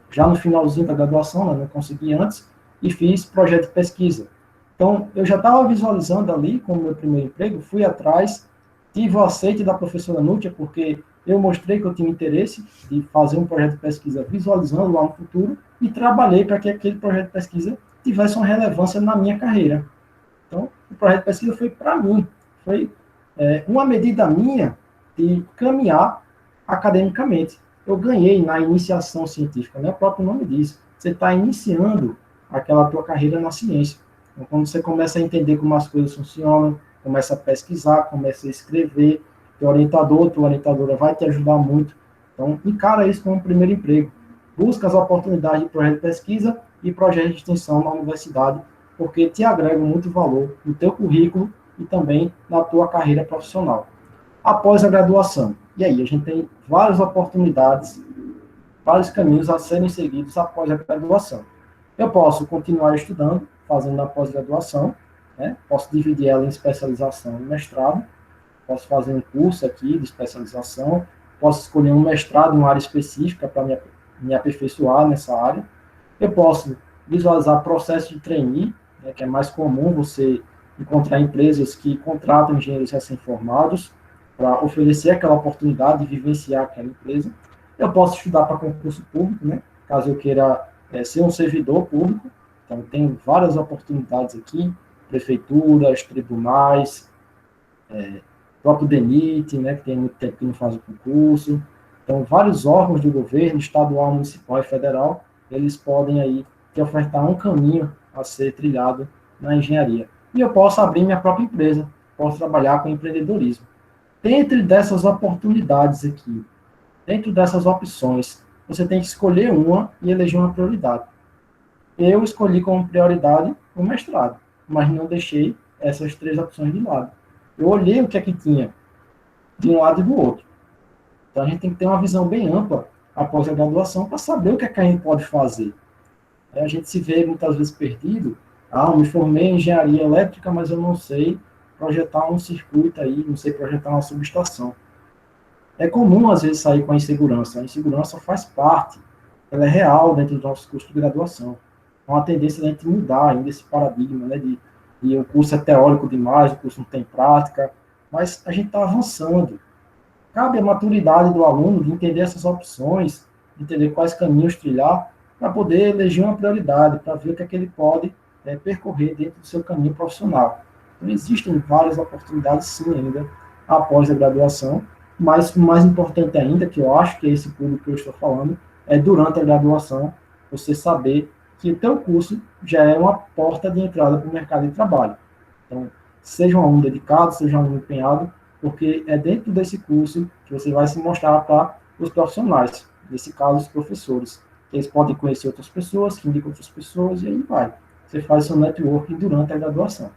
já no finalzinho da graduação, né? Não consegui antes, e fiz projeto de pesquisa. Então, eu já estava visualizando ali como meu primeiro emprego, fui atrás, tive o aceite da professora Nútia, porque eu mostrei que eu tinha interesse de fazer um projeto de pesquisa visualizando lá no futuro, e trabalhei para que aquele projeto de pesquisa tivesse uma relevância na minha carreira. Então, o projeto de pesquisa foi para mim, foi uma medida minha de caminhar academicamente. Eu ganhei na iniciação científica, né? O próprio nome diz. Você está iniciando aquela tua carreira na ciência. Então, quando você começa a entender como as coisas funcionam, começa a pesquisar, começa a escrever, teu orientador, tua orientadora vai te ajudar muito. Então, encara isso como um primeiro emprego. Busca as oportunidades de projeto de pesquisa e projeto de extensão na universidade, porque te agregam muito valor no teu currículo e também na tua carreira profissional. Após a graduação. E aí, a gente tem várias oportunidades, vários caminhos a serem seguidos após a graduação. Eu posso continuar estudando, fazendo a pós-graduação, né? Posso dividir ela em especialização e mestrado, posso fazer um curso aqui de especialização, posso escolher um mestrado em uma área específica para me aperfeiçoar nessa área. Eu posso visualizar processo de trainee, né, que é mais comum você encontrar empresas que contratam engenheiros recém-formados para oferecer aquela oportunidade de vivenciar aquela empresa. Eu posso estudar para concurso público, né, caso eu queira ser um servidor público. Então, tem várias oportunidades aqui, prefeituras, tribunais, próprio DENIT, né, que tem muito tempo que não faz o concurso. Então, vários órgãos do governo, estadual, municipal e federal, eles podem aí te ofertar um caminho a ser trilhado na engenharia. E eu posso abrir minha própria empresa, posso trabalhar com empreendedorismo. Dentro dessas oportunidades aqui, dentro dessas opções, você tem que escolher uma e eleger uma prioridade. Eu escolhi como prioridade o mestrado, mas não deixei essas 3 opções de lado. Eu olhei o que é que tinha de um lado e do outro. Então, a gente tem que ter uma visão bem ampla após a graduação para saber o que é que a gente pode fazer. A gente se vê muitas vezes perdido. Eu me formei em engenharia elétrica, mas eu não sei projetar um circuito aí, não sei projetar uma subestação. É comum, às vezes, sair com a insegurança. A insegurança faz parte, ela é real dentro dos nossos cursos de graduação. É uma tendência da gente mudar ainda esse paradigma, né, de o curso é teórico demais, o curso não tem prática, mas a gente está avançando. Cabe a maturidade do aluno de entender essas opções, de entender quais caminhos trilhar, para poder eleger uma prioridade, para ver o que é que ele pode percorrer dentro do seu caminho profissional. Então, existem várias oportunidades, sim, ainda, após a graduação, mas o mais importante ainda, que eu acho que é esse público que eu estou falando, é durante a graduação, você saber que o teu curso já é uma porta de entrada para o mercado de trabalho. Então, seja um aluno dedicado, seja um aluno empenhado, porque é dentro desse curso que você vai se mostrar para os profissionais, nesse caso, os professores. Eles podem conhecer outras pessoas, que indicam outras pessoas, e aí vai. Você faz seu networking durante a graduação.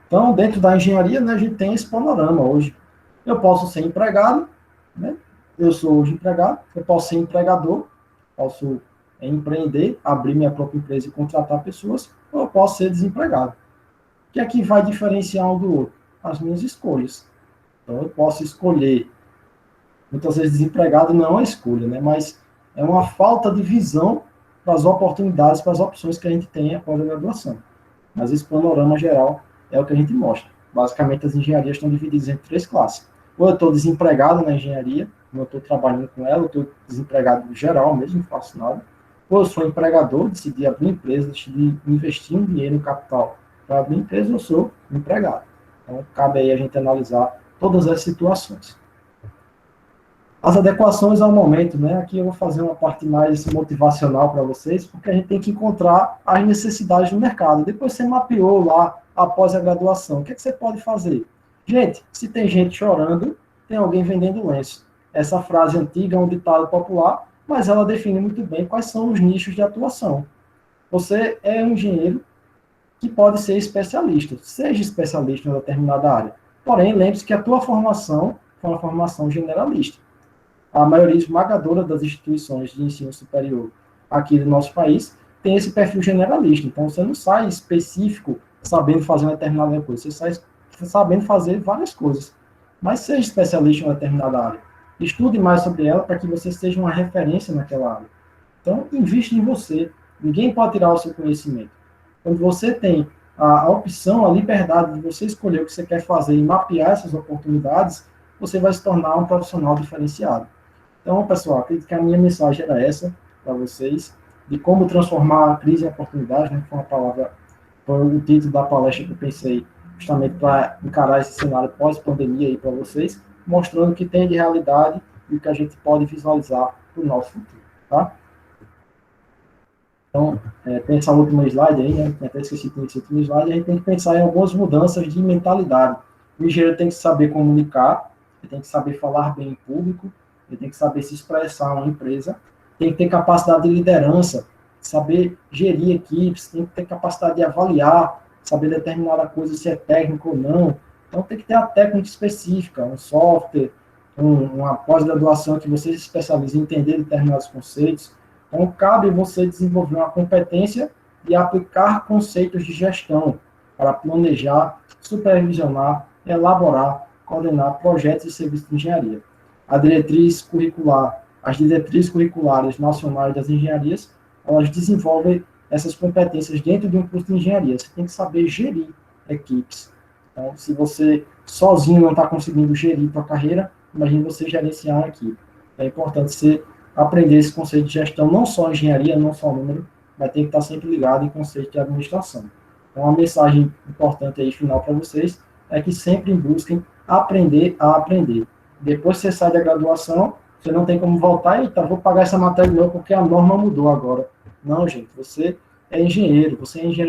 Então, dentro da engenharia, né, a gente tem esse panorama hoje. Eu posso ser empregado, né? Eu sou hoje empregado, eu posso ser empregador, posso empreender, abrir minha própria empresa e contratar pessoas, ou eu posso ser desempregado. O que é que vai diferenciar um do outro? As minhas escolhas. Então, eu posso escolher, muitas vezes desempregado não é uma escolha, né? Mas é uma falta de visão para as oportunidades, para as opções que a gente tem após a graduação. Mas esse panorama geral é o que a gente mostra. Basicamente, as engenharias estão divididas em 3 classes. Ou eu estou desempregado na engenharia, não estou trabalhando com ela, eu estou desempregado geral mesmo, não faço nada. Ou eu sou empregador, decidi abrir empresa, decidi investir um dinheiro em capital para abrir empresa, eu sou empregado. Então, cabe aí a gente analisar todas as situações. As adequações ao momento, né? Aqui eu vou fazer uma parte mais motivacional para vocês, porque a gente tem que encontrar as necessidades do mercado. Depois você mapeou lá, após a graduação, o que é que você pode fazer? Gente, se tem gente chorando, tem alguém vendendo lenço. Essa frase antiga é um ditado popular, mas ela define muito bem quais são os nichos de atuação. Você é um engenheiro que pode ser especialista, seja especialista em uma determinada área. Porém, lembre-se que a tua formação foi uma formação generalista. A maioria esmagadora das instituições de ensino superior aqui do nosso país tem esse perfil generalista. Então, você não sai específico sabendo fazer uma determinada coisa, você sai sabendo fazer várias coisas. Mas seja especialista em uma determinada área. Estude mais sobre ela para que você seja uma referência naquela área. Então, investe em você. Ninguém pode tirar o seu conhecimento. Quando você tem a opção, a liberdade de você escolher o que você quer fazer e mapear essas oportunidades, você vai se tornar um profissional diferenciado. Então, pessoal, acredito que a minha mensagem era essa para vocês, de como transformar a crise em oportunidade, né? Foi o título da palestra que eu pensei justamente para encarar esse cenário pós-pandemia aí para vocês, mostrando o que tem de realidade e o que a gente pode visualizar para o nosso futuro, tá? Então, tem essa última slide aí, né? Até esqueci de ter esse último slide, a gente tem que pensar em algumas mudanças de mentalidade. O engenheiro tem que saber comunicar, ele tem que saber falar bem em público, ele tem que saber se expressar uma empresa, tem que ter capacidade de liderança, saber gerir equipes, tem que ter capacidade de avaliar, saber determinada coisa se é técnico ou não. Então tem que ter a técnica específica, um software, uma pós-graduação que você se especialize em entender determinados conceitos. Então cabe você desenvolver uma competência de aplicar conceitos de gestão para planejar, supervisionar, elaborar, coordenar projetos e serviços de engenharia. A diretriz curricular, as diretrizes curriculares nacionais das engenharias, elas desenvolvem essas competências dentro de um curso de engenharia. Você tem que saber gerir equipes. Então, se você sozinho não está conseguindo gerir sua carreira, imagine você gerenciar uma equipe. É importante você aprender esse conceito de gestão, não só engenharia, não só número, mas tem que estar sempre ligado em conceito de administração. Então, uma mensagem importante aí, final para vocês, é que sempre busquem aprender a aprender. Depois que você sai da graduação, você não tem como voltar, eita, vou pagar essa matéria de novo porque a norma mudou agora. Não, gente, você é engenheiro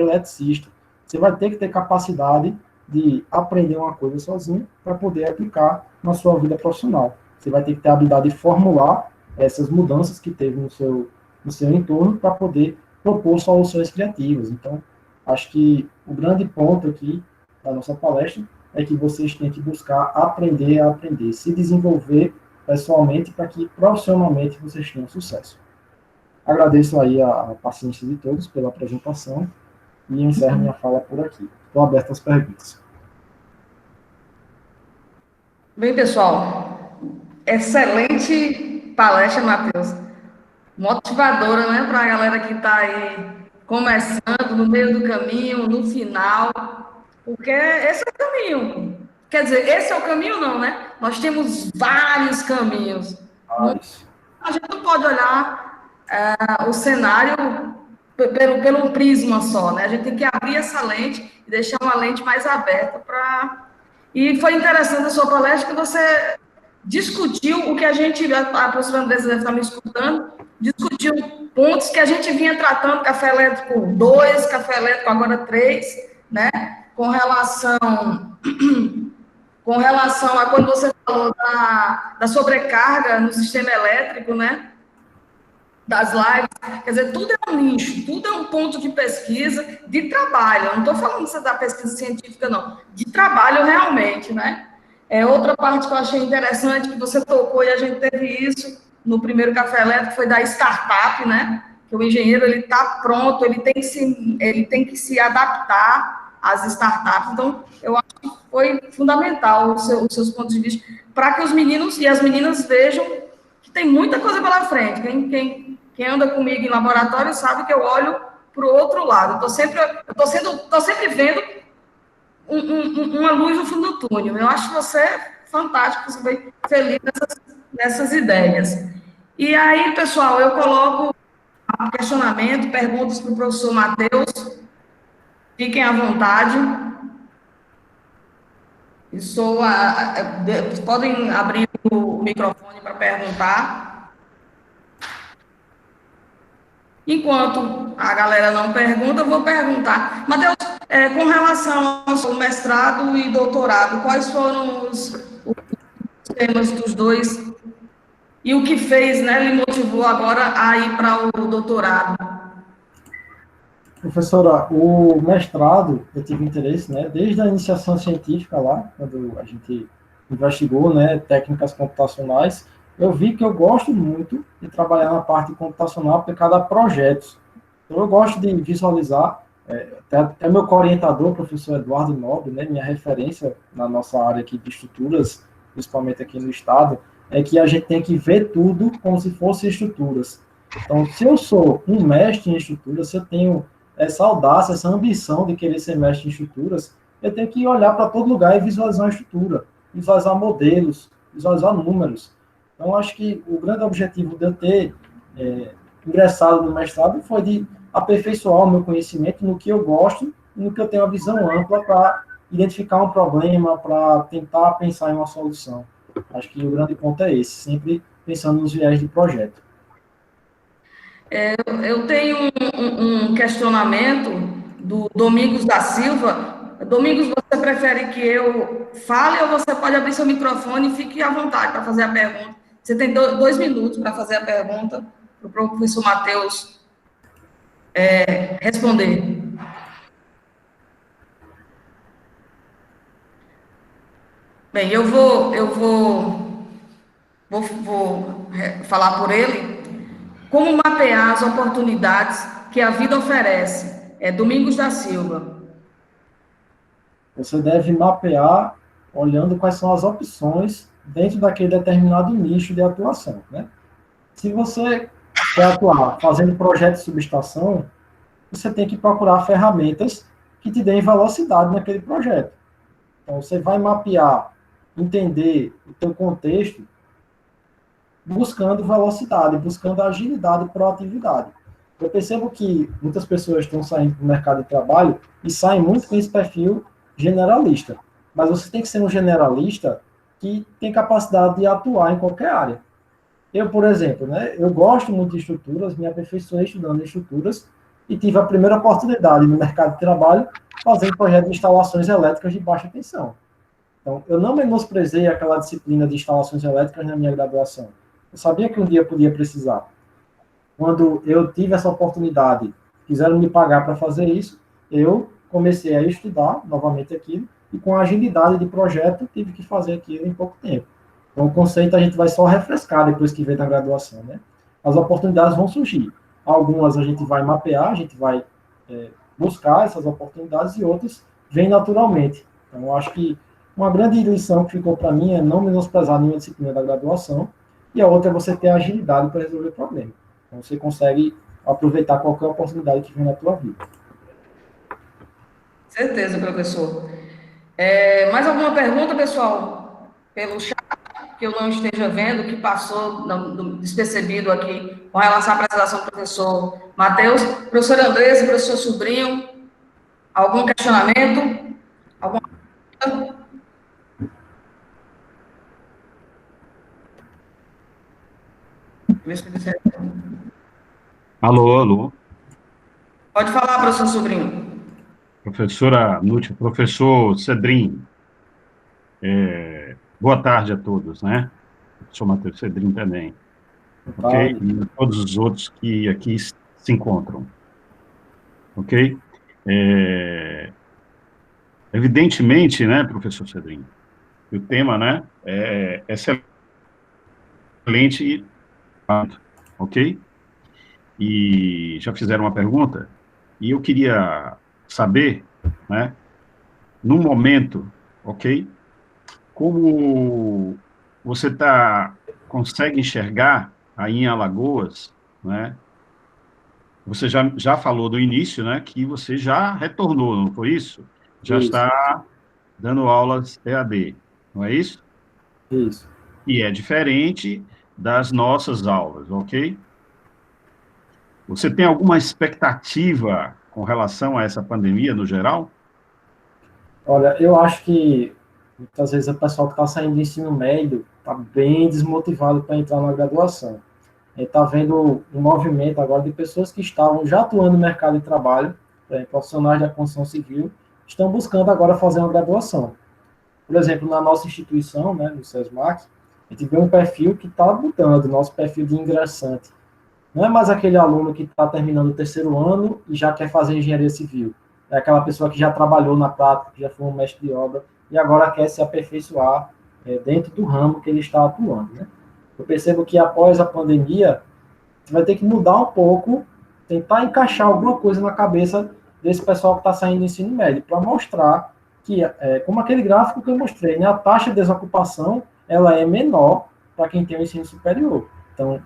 eletricista. Você vai ter que ter capacidade de aprender uma coisa sozinho para poder aplicar na sua vida profissional. Você vai ter que ter a habilidade de formular essas mudanças que teve no seu entorno para poder propor soluções criativas. Então, acho que o grande ponto aqui da nossa palestra é que vocês têm que buscar aprender a aprender, se desenvolver pessoalmente para que profissionalmente vocês tenham sucesso. Agradeço aí a paciência de todos pela apresentação e encerro minha fala por aqui. Estou aberto às perguntas. Bem, pessoal, excelente palestra, Matheus. Motivadora, né, para a galera que está aí começando, no meio do caminho, no final, porque esse é o caminho. Quer dizer, esse é o caminho, não, né? Nós temos vários caminhos. A gente não pode olhar o cenário pelo prisma só, né? A gente tem que abrir essa lente e deixar uma lente mais aberta para... E foi interessante a sua palestra que você discutiu o que a gente, a professora Andressa deve estar me escutando, discutiu pontos que a gente vinha tratando, café elétrico 2, café elétrico agora 3, né? Com relação a quando você falou da sobrecarga no sistema elétrico, né? Das lives, quer dizer, tudo é um nicho, tudo é um ponto de pesquisa, de trabalho. Eu não estou falando isso da pesquisa científica, não, de trabalho realmente, né? Outra parte que eu achei interessante, que você tocou, e a gente teve isso no primeiro Café Elétrico, foi da startup, né? Que o engenheiro, ele está pronto, ele tem que se adaptar às startups. Então, eu acho que foi fundamental os seus pontos de vista, para que os meninos e as meninas vejam que tem muita coisa pela frente. Quem anda comigo em laboratório sabe que eu olho para o outro lado. Estou sempre vendo uma luz no fundo do túnel. Eu acho você fantástico, você foi feliz nessas ideias. E aí, pessoal, eu coloco questionamento, perguntas para o professor Matheus. Fiquem à vontade. Podem abrir o microfone para perguntar. Enquanto a galera não pergunta, eu vou perguntar. Matheus, com relação ao seu mestrado e doutorado, quais foram os temas dos dois e o que fez, né, lhe motivou agora a ir para o doutorado? Professora, o mestrado, eu tive interesse, né, desde a iniciação científica lá, quando a gente investigou, né, técnicas computacionais, eu vi que eu gosto muito de trabalhar na parte computacional aplicada a projetos. Então, eu gosto de visualizar, até meu co-orientador, o professor Eduardo Nobre, né, minha referência na nossa área aqui de estruturas, principalmente aqui no estado, é que a gente tem que ver tudo como se fosse estruturas. Então, se eu sou um mestre em estruturas, se eu tenho essa audácia, essa ambição de querer ser mestre em estruturas, eu tenho que olhar para todo lugar e visualizar a estrutura, visualizar modelos, visualizar números. Então, acho que o grande objetivo de eu ter ingressado no mestrado foi de aperfeiçoar o meu conhecimento no que eu gosto e no que eu tenho uma visão ampla para identificar um problema, para tentar pensar em uma solução. Acho que o grande ponto é esse, sempre pensando nos viés de projeto. Eu tenho um questionamento do Domingos da Silva. Domingos, você prefere que eu fale ou você pode abrir seu microfone e fique à vontade para fazer a pergunta? Você tem 2 minutos para fazer a pergunta para o professor Matheus responder. Bem, vou falar por ele. Como mapear as oportunidades que a vida oferece? Domingos da Silva. Você deve mapear olhando quais são as opções dentro daquele determinado nicho de atuação, né? Se você quer atuar fazendo projeto de subestação, você tem que procurar ferramentas que te deem velocidade naquele projeto. Então, você vai mapear, entender o teu contexto, buscando velocidade, buscando agilidade e proatividade. Eu percebo que muitas pessoas estão saindo do mercado de trabalho e saem muito com esse perfil generalista. Mas você tem que ser um generalista que tem capacidade de atuar em qualquer área. Eu, por exemplo, né, eu gosto muito de estruturas, me aperfeiçoei estudando estruturas e tive a primeira oportunidade no mercado de trabalho fazendo projeto de instalações elétricas de baixa tensão. Então, eu não menosprezei aquela disciplina de instalações elétricas na minha graduação. Eu sabia que um dia eu podia precisar. Quando eu tive essa oportunidade, quiseram me pagar para fazer isso, eu comecei a estudar novamente aquilo e com a agilidade de projeto tive que fazer aquilo em pouco tempo. Então, o conceito a gente vai só refrescar depois que vem da graduação, né? As oportunidades vão surgir. Algumas a gente vai mapear, a gente vai buscar essas oportunidades e outras vêm naturalmente. Então, eu acho que uma grande lição que ficou para mim é não menosprezar nenhuma disciplina da graduação e a outra é você ter agilidade para resolver o problema. Então, você consegue aproveitar qualquer oportunidade que vem na tua vida. Certeza, professor. Mais alguma pergunta, pessoal? Pelo chat, que eu não esteja vendo, que passou despercebido aqui com relação à apresentação do professor Matheus. Professor Andrés, professor Sobrinho, algum questionamento? Alguma pergunta? Alô, alô. Pode falar, professor Sobrinho. Professora Nútia, professor Cedrinho, Boa tarde a todos, né? Sou Matheus Cedrin também, ok? E a todos os outros que aqui se encontram, ok? Evidentemente, né, professor Cedrin, o tema, né, é excelente, ok? E já fizeram uma pergunta, e eu queria saber, né, no momento, ok? Como você consegue enxergar aí em Alagoas, né? Você já falou do início, né, que você já retornou, não foi isso? Já Isso, está dando aulas EAD, não é isso? isso. E é diferente das nossas aulas, ok? Você tem alguma expectativa com relação a essa pandemia no geral? Olha, eu acho que muitas vezes o pessoal que está saindo do ensino médio está bem desmotivado para entrar na graduação. A gente está vendo um movimento agora de pessoas que estavam já atuando no mercado de trabalho, profissionais da construção civil, estão buscando agora fazer uma graduação. Por exemplo, na nossa instituição, né, no SESMAC, a gente vê um perfil que está mudando, nosso perfil de ingressante. Não é mais aquele aluno que está terminando o terceiro ano e já quer fazer engenharia civil. É aquela pessoa que já trabalhou na prática, que já foi um mestre de obra e agora quer se aperfeiçoar dentro do ramo que ele está atuando. Né? Eu percebo que após a pandemia, você vai ter que mudar um pouco, tentar encaixar alguma coisa na cabeça desse pessoal que está saindo do ensino médio, para mostrar que, como aquele gráfico que eu mostrei, né, a taxa de desocupação ela é menor para quem tem o ensino superior. Então,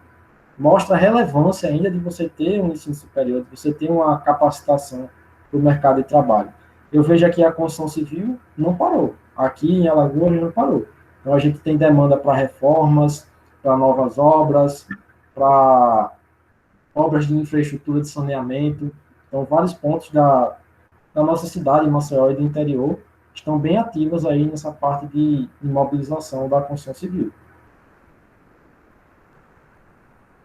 mostra a relevância ainda de você ter um ensino superior, de você ter uma capacitação para o mercado de trabalho. Eu vejo aqui a construção civil não parou. Aqui em Alagoas não parou. Então a gente tem demanda para reformas, para novas obras, para obras de infraestrutura de saneamento. Então vários pontos da nossa cidade, Maceió e do interior, estão bem ativas aí nessa parte de imobilização da construção civil.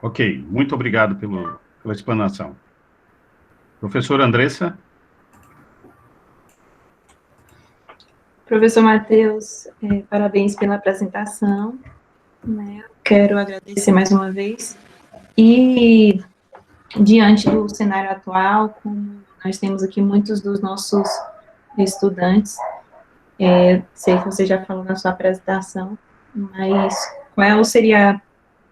Ok, muito obrigado pela explanação. Professora Andressa? Professor Matheus, parabéns pela apresentação, né? Quero agradecer mais uma vez. E, diante do cenário atual, como nós temos aqui muitos dos nossos estudantes, sei que você já falou na sua apresentação, mas qual seria a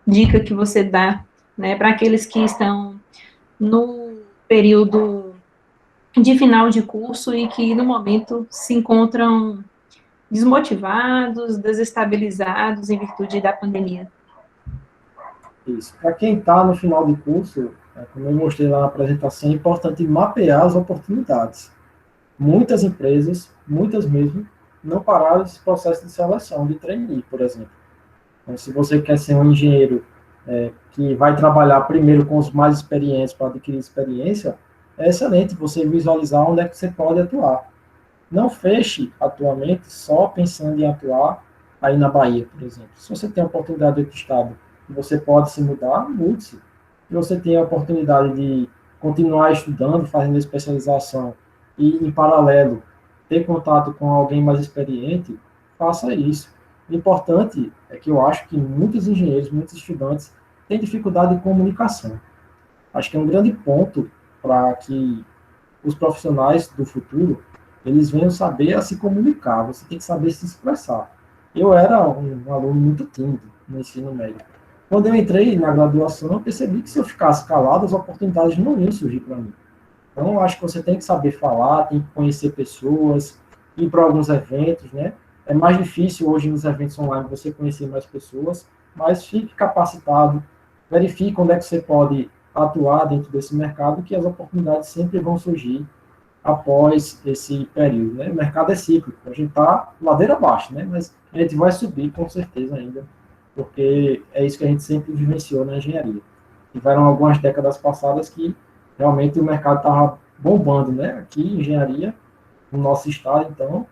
dica que você dá, né, para aqueles que estão no período de final de curso e que, no momento, se encontram desmotivados, desestabilizados em virtude da pandemia? Isso. Para quem está no final de curso, como eu mostrei lá na apresentação, é importante mapear as oportunidades. Muitas empresas, muitas mesmo, não pararam esse processo de seleção, de trainee, por exemplo. Então, se você quer ser um engenheiro que vai trabalhar primeiro com os mais experientes para adquirir experiência, é excelente você visualizar onde é que você pode atuar. Não feche atualmente só pensando em atuar aí na Bahia, por exemplo. Se você tem a oportunidade de outro estado e você pode se mudar, mude-se. Se você tem a oportunidade de continuar estudando, fazendo especialização e, em paralelo, ter contato com alguém mais experiente, faça isso. O importante é que eu acho que muitos engenheiros, muitos estudantes têm dificuldade de comunicação. Acho que é um grande ponto para que os profissionais do futuro eles venham saber a se comunicar, você tem que saber se expressar. Eu era um aluno muito tímido no ensino médio. Quando eu entrei na graduação, eu percebi que se eu ficasse calado, as oportunidades não iam surgir para mim. Então, eu acho que você tem que saber falar, tem que conhecer pessoas, ir para alguns eventos, né? É mais difícil hoje nos eventos online você conhecer mais pessoas, mas fique capacitado, verifique onde é que você pode atuar dentro desse mercado, que as oportunidades sempre vão surgir após esse período, né? O mercado é cíclico, a gente está ladeira abaixo, né? Mas a gente vai subir com certeza ainda, porque é isso que a gente sempre vivenciou na engenharia. Tiveram algumas décadas passadas que realmente o mercado estava bombando, né? Aqui, engenharia, no nosso estado, então,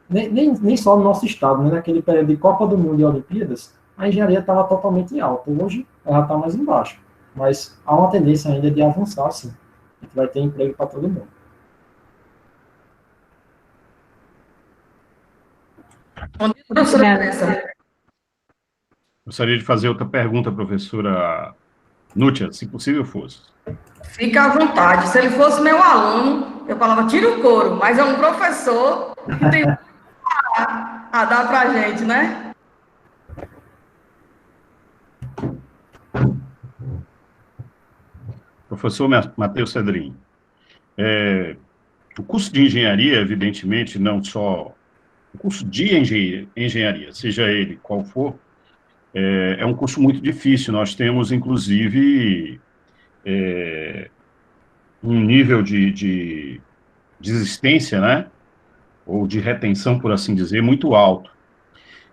nem só no nosso estado, né? Naquele período de Copa do Mundo e Olimpíadas, a engenharia estava totalmente em alta. Hoje, ela está mais embaixo, mas há uma tendência ainda de avançar, sim. A gente vai ter emprego para todo mundo. Bom dia, professora Obrigada. Teresa. Gostaria de fazer outra pergunta, professora Nútia, se possível fosse. Fica à vontade. Se ele fosse meu aluno, eu falava, tira o couro, mas é um professor que tem a dar para a gente, né? Professor Matheus Cedrinho, o curso de engenharia, evidentemente, não só o curso de engenharia, seja ele qual for, é um curso muito difícil. Nós temos, inclusive, um nível de desistência, né? Ou de retenção, por assim dizer, muito alto.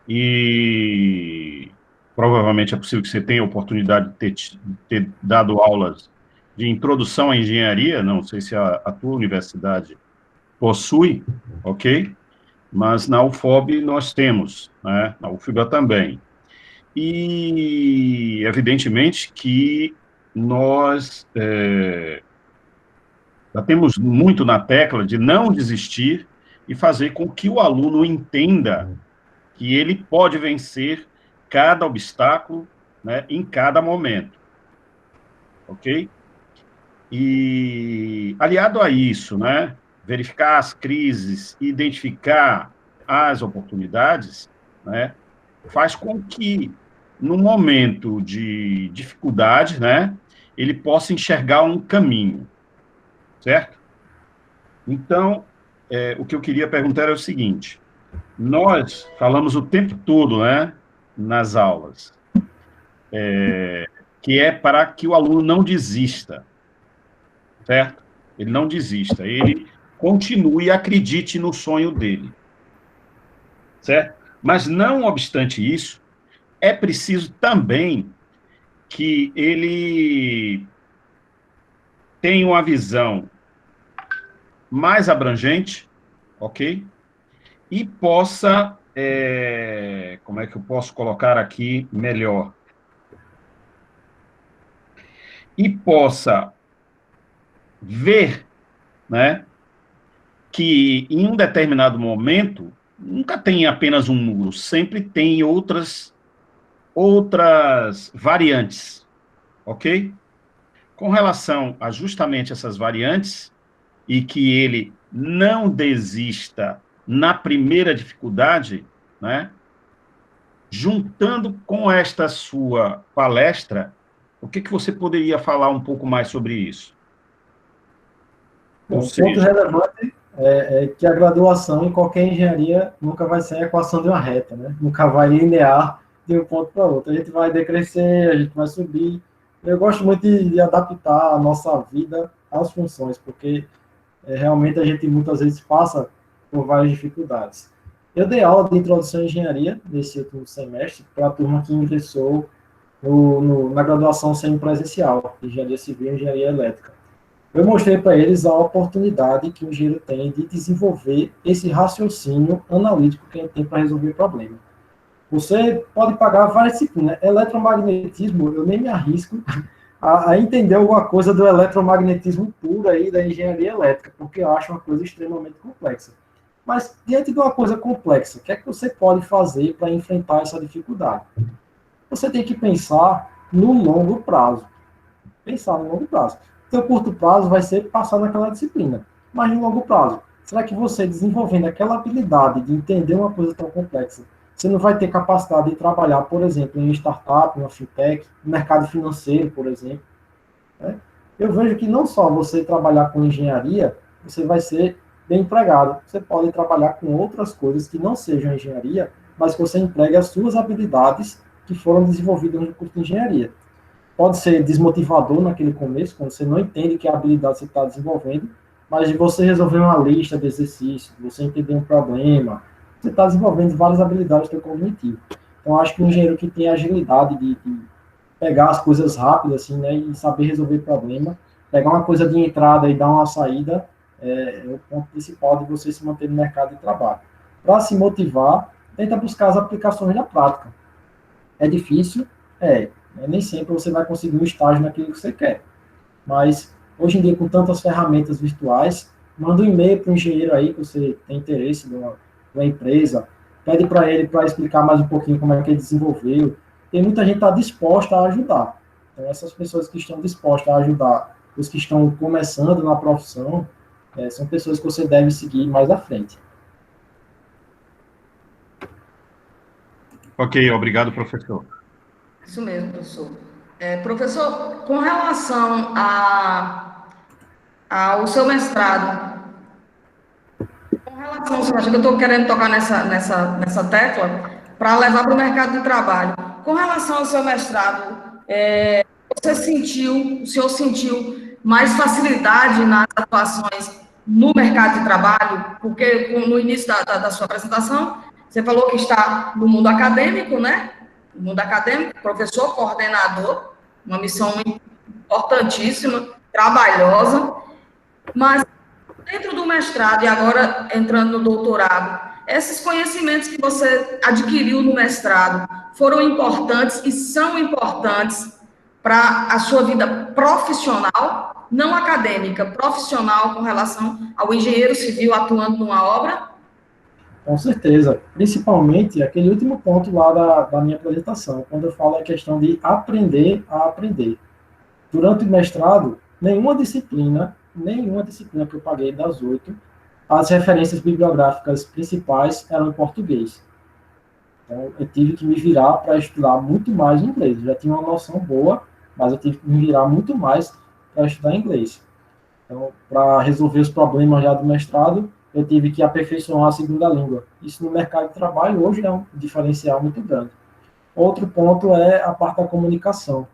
E provavelmente é possível que você tenha a oportunidade de ter dado aulas de introdução à engenharia, não sei se a tua universidade possui, ok? Mas na UFOB nós temos, né? Na UFBA também. E, evidentemente, que nós batemos muito na tecla de não desistir e fazer com que o aluno entenda que ele pode vencer cada obstáculo, né, em cada momento, ok? E, aliado a isso, né, verificar as crises, identificar as oportunidades, né, faz com que, no momento de dificuldade, né, ele possa enxergar um caminho, certo? Então, o que eu queria perguntar é o seguinte: nós falamos o tempo todo, né, nas aulas, que é para que o aluno não desista, certo? Ele não desista, ele continue e acredite no sonho dele, certo? Mas, não obstante isso, é preciso também que ele tenha uma visão mais abrangente, ok? E possa, como é que eu posso colocar aqui melhor? E possa ver, né, que em um determinado momento nunca tem apenas um muro, sempre tem outras variantes, ok? Com relação a justamente essas variantes, e que ele não desista na primeira dificuldade, né? Juntando com esta sua palestra, o que você poderia falar um pouco mais sobre isso? Bom, um ponto relevante é que a graduação em qualquer engenharia nunca vai ser a equação de uma reta, né? Nunca vai linear de um ponto para outro. A gente vai decrescer, a gente vai subir. Eu gosto muito de adaptar a nossa vida às funções, porque realmente a gente muitas vezes passa por várias dificuldades. Eu dei aula de introdução à engenharia nesse último semestre para a turma que ingressou na graduação semipresencial, engenharia civil e engenharia elétrica. Eu mostrei para eles a oportunidade que o engenheiro tem de desenvolver esse raciocínio analítico que a gente tem para resolver o problema. Você pode pagar várias disciplinas. Eletromagnetismo, eu nem me arrisco a entender alguma coisa do eletromagnetismo puro aí da engenharia elétrica, porque eu acho uma coisa extremamente complexa. Mas, diante de uma coisa complexa, o que é que você pode fazer para enfrentar essa dificuldade? Você tem que pensar no longo prazo. Pensar no longo prazo. Seu curto prazo vai ser passar naquela disciplina. Mas no longo prazo, será que você desenvolvendo aquela habilidade de entender uma coisa tão complexa, você não vai ter capacidade de trabalhar, por exemplo, em startup, uma fintech, no mercado financeiro, por exemplo? Né? Eu vejo que não só você trabalhar com engenharia, você vai ser bem empregado. Você pode trabalhar com outras coisas que não sejam engenharia, mas que você empregue as suas habilidades que foram desenvolvidas no curso de engenharia. Pode ser desmotivador naquele começo, quando você não entende que a habilidade você está desenvolvendo, mas de você resolver uma lista de exercícios, de você entender um problema, você está desenvolvendo várias habilidades do seu cognitivo. Então, acho que o engenheiro que tem agilidade de pegar as coisas rápidas, assim, né, e saber resolver problema, pegar uma coisa de entrada e dar uma saída, é o ponto principal de você se manter no mercado de trabalho. Para se motivar, tenta buscar as aplicações na prática. É difícil? Nem sempre você vai conseguir um estágio naquilo que você quer. Mas, hoje em dia, com tantas ferramentas virtuais, manda um e-mail para o engenheiro aí que você tem interesse numa empresa, pede para ele para explicar mais um pouquinho como é que ele desenvolveu. Tem muita gente que está disposta a ajudar. Então, essas pessoas que estão dispostas a ajudar os que estão começando na profissão, são pessoas que você deve seguir mais à frente. Ok, obrigado, professor. Isso mesmo, professor. Professor, com relação ao seu mestrado, com relação ao seu mestrado, eu estou querendo tocar nessa tecla para levar para o mercado de trabalho. Com relação ao seu mestrado, o senhor sentiu mais facilidade nas atuações no mercado de trabalho? Porque no início da sua apresentação, você falou que está no mundo acadêmico, né? No mundo acadêmico, professor, coordenador, uma missão importantíssima, trabalhosa, mas dentro do mestrado e agora entrando no doutorado, esses conhecimentos que você adquiriu no mestrado foram importantes e são importantes para a sua vida profissional, não acadêmica, profissional com relação ao engenheiro civil atuando numa obra? Com certeza, principalmente aquele último ponto lá da minha apresentação, quando eu falo a questão de aprender a aprender. Durante o mestrado, nenhuma disciplina que eu paguei das 8, as referências bibliográficas principais eram em português. Então, eu tive que me virar para estudar muito mais inglês. Eu já tinha uma noção boa, mas eu tive que me virar muito mais para estudar inglês. Então, para resolver os problemas já do mestrado, eu tive que aperfeiçoar a segunda língua. Isso no mercado de trabalho hoje é um diferencial muito grande. Outro ponto é a parte da comunicação.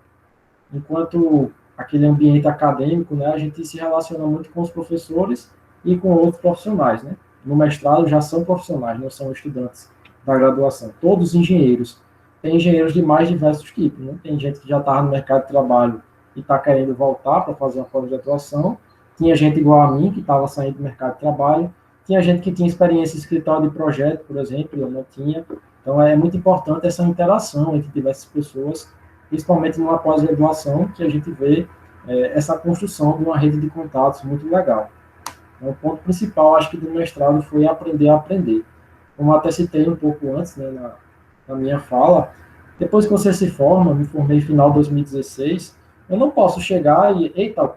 Enquanto aquele ambiente acadêmico, né, a gente se relaciona muito com os professores e com outros profissionais, né? No mestrado já são profissionais, não são estudantes da graduação. Todos engenheiros. Tem engenheiros de mais diversos tipos, né? Tem gente que já estava no mercado de trabalho e está querendo voltar para fazer uma pós-graduação. Tinha gente igual a mim, que estava saindo do mercado de trabalho. Tinha gente que tinha experiência em escritório de projeto, por exemplo, eu não tinha. Então, é muito importante essa interação entre diversas pessoas, principalmente numa pós-graduação, que a gente vê essa construção de uma rede de contatos muito legal. Então, o ponto principal, acho que, do mestrado foi aprender a aprender. Como eu até citei um pouco antes, né, na minha fala, depois que você se forma, me formei no final de 2016, eu não posso chegar e, eita,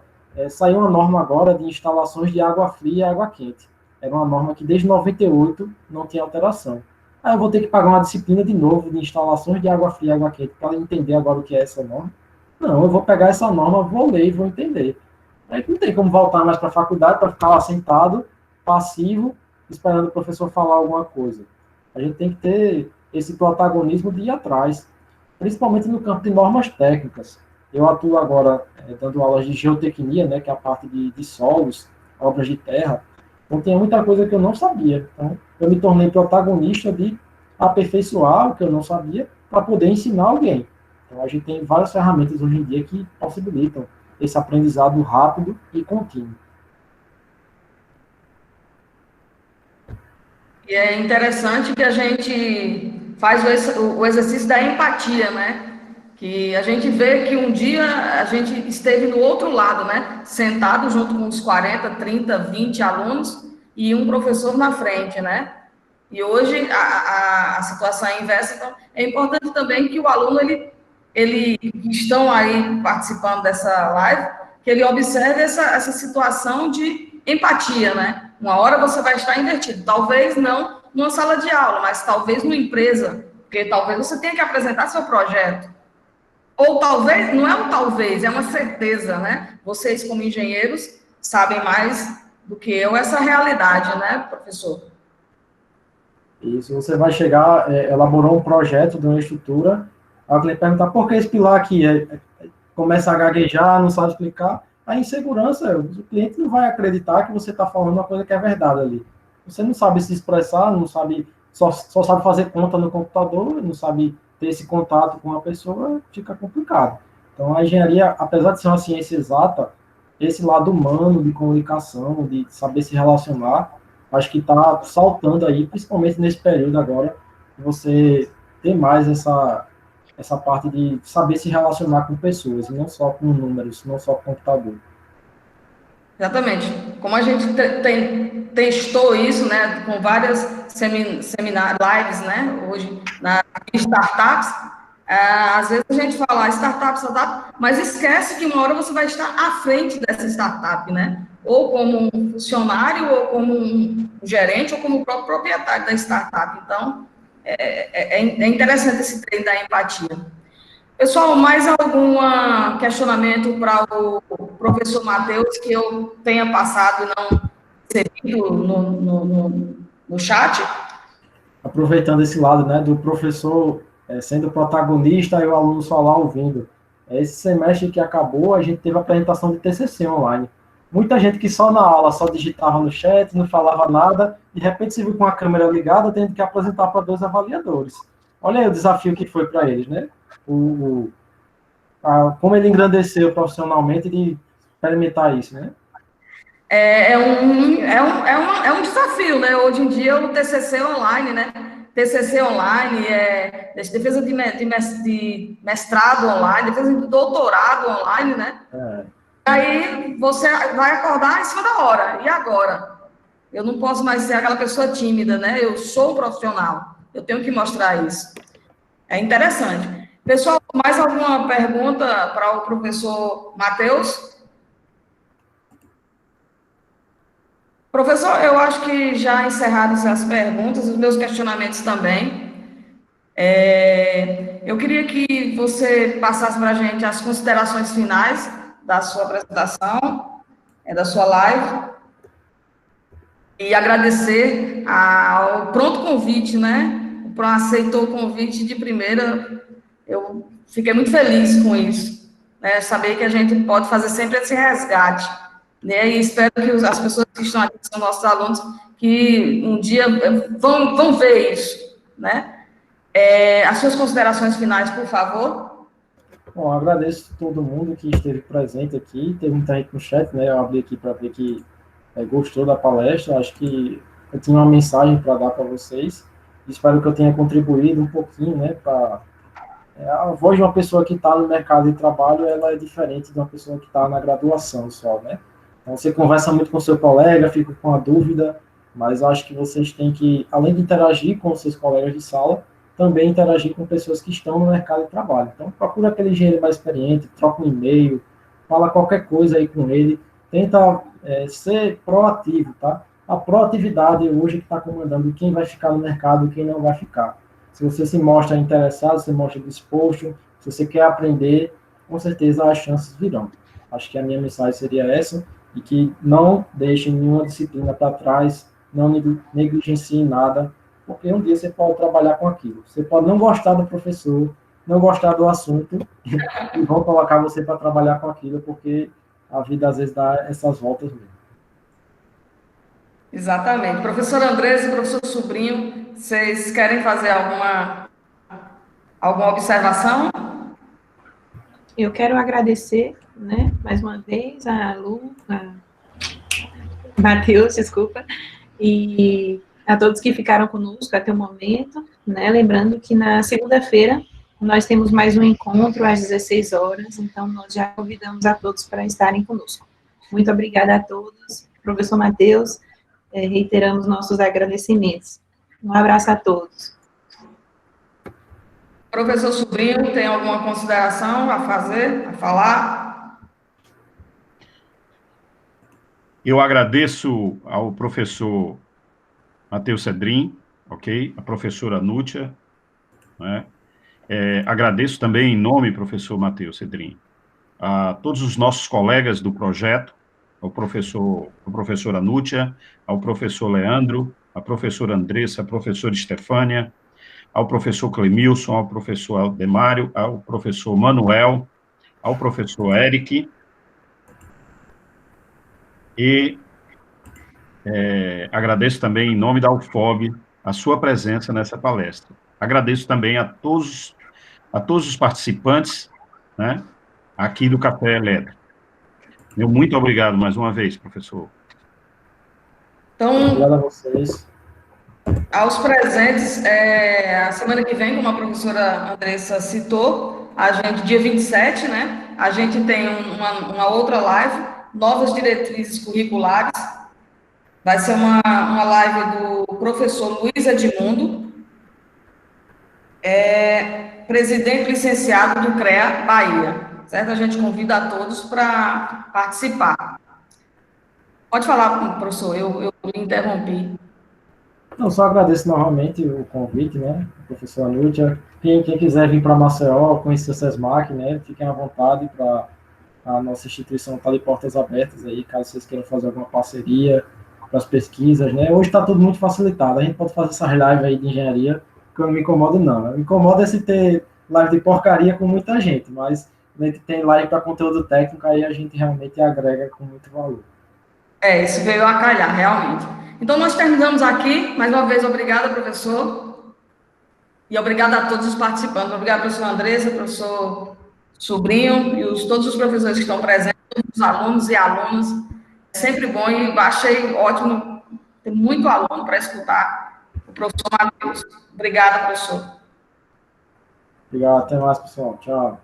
saiu uma norma agora de instalações de água fria e água quente. Era uma norma que desde 98 não tinha alteração. Aí eu vou ter que pagar uma disciplina de novo de instalações de água fria e água quente para entender agora o que é essa norma. Não, eu vou pegar essa norma, vou ler e vou entender. Aí não tem como voltar mais para a faculdade para ficar lá sentado, passivo, esperando o professor falar alguma coisa. A gente tem que ter esse protagonismo de ir atrás, principalmente no campo de normas técnicas. Eu atuo agora dando aulas de geotecnia, né, que é a parte de solos, obras de terra. Então, tem muita coisa que eu não sabia. Então, eu me tornei protagonista de aperfeiçoar o que eu não sabia para poder ensinar alguém. Então, a gente tem várias ferramentas hoje em dia que possibilitam esse aprendizado rápido e contínuo. E é interessante que a gente faz o exercício da empatia, né? Que a gente vê que um dia a gente esteve no outro lado, né? Sentado junto com uns 40, 30, 20 alunos e um professor na frente, né? E hoje a situação é inversa, então é importante também que o aluno, ele que estão aí participando dessa live, que ele observe essa situação de empatia, né? Uma hora você vai estar invertido, talvez não numa sala de aula, mas talvez numa empresa, porque talvez você tenha que apresentar seu projeto. Ou talvez, não é um talvez, é uma certeza, né? Vocês, como engenheiros, sabem mais do que eu essa realidade, né, professor? Isso, você vai chegar, elaborou um projeto de uma estrutura, aí o cliente perguntar por que esse pilar aqui? Começa a gaguejar, não sabe explicar. A insegurança, o cliente não vai acreditar que você está falando uma coisa que é verdade ali. Você não sabe se expressar, não sabe, só sabe fazer conta no computador, não sabe ter esse contato com a pessoa, fica complicado. Então, a engenharia, apesar de ser uma ciência exata, esse lado humano de comunicação, de saber se relacionar, acho que está saltando aí, principalmente nesse período agora, você ter mais essa parte de saber se relacionar com pessoas, e não só com números, não só com computador. Exatamente. Como a gente testou isso, né, com várias lives, né, hoje na startups, às vezes a gente fala startup, mas esquece que uma hora você vai estar à frente dessa startup, né? Ou como um funcionário, ou como um gerente, ou como o próprio proprietário da startup. Então, é interessante esse treino da empatia. Pessoal, mais algum questionamento para o professor Matheus que eu tenha passado e não recebido no chat? Aproveitando esse lado, né, do professor sendo protagonista e o aluno só lá ouvindo. Esse semestre que acabou, a gente teve a apresentação de TCC online. Muita gente que só na aula só digitava no chat, não falava nada, de repente se viu com a câmera ligada, tendo que apresentar para 2 avaliadores. Olha aí o desafio que foi para eles, né? Como ele engrandeceu profissionalmente de experimentar isso, né? É um desafio, né? Hoje em dia, o TCC online, né? TCC online, defesa de mestrado online, defesa de doutorado online, né? Aí você vai acordar em cima da hora. E agora? Eu não posso mais ser aquela pessoa tímida, né? Eu sou um profissional. Eu tenho que mostrar isso. É interessante. Pessoal, mais alguma pergunta para o professor Matheus? Professor, eu acho que já encerradas as perguntas, os meus questionamentos também. Eu queria que você passasse para a gente as considerações finais da sua apresentação, da sua live, e agradecer ao pronto convite, né? Aceitou o convite de primeira. Eu fiquei muito feliz com isso, né? Saber que a gente pode fazer sempre esse resgate, né? E espero que as pessoas que estão aqui, que são nossos alunos, que um dia vão ver isso, né? As suas considerações finais, por favor. Bom, agradeço a todo mundo que esteve presente aqui. Teve muita gente no chat, né? Eu abri aqui para ver que gostou da palestra. Acho que eu tinha uma mensagem para dar para vocês. Espero que eu tenha contribuído um pouquinho, né? A voz de uma pessoa que está no mercado de trabalho, ela é diferente de uma pessoa que está na graduação só, né? Então, você conversa muito com seu colega, fica com a dúvida, mas acho que vocês têm que, além de interagir com os seus colegas de sala, também interagir com pessoas que estão no mercado de trabalho. Então, procura aquele engenheiro mais experiente, troca um e-mail, fala qualquer coisa aí com ele, tenta ser proativo, tá? A proatividade hoje que está comandando quem vai ficar no mercado e quem não vai ficar. Se você se mostra interessado, se mostra disposto, se você quer aprender, com certeza as chances virão. Acho que a minha mensagem seria essa, e que não deixe nenhuma disciplina para trás, não negligencie nada, porque um dia você pode trabalhar com aquilo. Você pode não gostar do professor, não gostar do assunto, e vão colocar você para trabalhar com aquilo, porque a vida às vezes dá essas voltas mesmo. Exatamente. Professor Andressa e professor Sobrinho, vocês querem fazer alguma observação? Eu quero agradecer, né, mais uma vez, a Matheus, desculpa, e a todos que ficaram conosco até o momento, né, lembrando que na segunda-feira nós temos mais um encontro às 16 horas, então nós já convidamos a todos para estarem conosco. Muito obrigada a todos. Professor Matheus, reiteramos nossos agradecimentos. Um abraço a todos. Professor Sobrinho, tem alguma consideração a fazer, a falar? Eu agradeço ao professor Matheus Cedrim, ok? A professora Nútia, né? Agradeço também em nome, professor Matheus Cedrim, a todos os nossos colegas do projeto, a professora Nútia, ao professor Leandro, a professora Andressa, a professora Estefânia, ao professor Clemilson, ao professor Aldemário, ao professor Manuel, ao professor Eric, e agradeço também, em nome da UFOB, a sua presença nessa palestra. Agradeço também a todos os participantes, né, aqui do Café Elétrico. Meu muito obrigado mais uma vez, professor. Então, obrigado a vocês. Aos presentes, a semana que vem, como a professora Andressa citou, a gente, dia 27, né, a gente tem uma outra live, novas diretrizes curriculares. Vai ser uma live do professor Luiz Edmundo, presidente licenciado do CREA Bahia, certo? A gente convida a todos para participar. Pode falar, professor, eu lhe interrompi. Não, só agradeço novamente o convite, né, professora Nútia. Quem quiser vir para Maceió, conhecer o SESMAC, né, fiquem à vontade para a nossa instituição está de portas abertas aí, caso vocês queiram fazer alguma parceria para as pesquisas, né. Hoje está tudo muito facilitado, a gente pode fazer essas lives aí de engenharia, que eu não me incomodo não. Me incomoda se ter live de porcaria com muita gente, mas a gente tem live para conteúdo técnico, aí a gente realmente agrega com muito valor. Isso veio a calhar, realmente. Então, nós terminamos aqui. Mais uma vez, obrigada, professor. E obrigada a todos os participantes. Obrigada, professor Andressa, professor Sobrinho e todos os professores que estão presentes, todos os alunos e alunas. É sempre bom e achei ótimo ter muito aluno para escutar o professor Matheus. Obrigada, professor. Obrigado, até mais, pessoal. Tchau.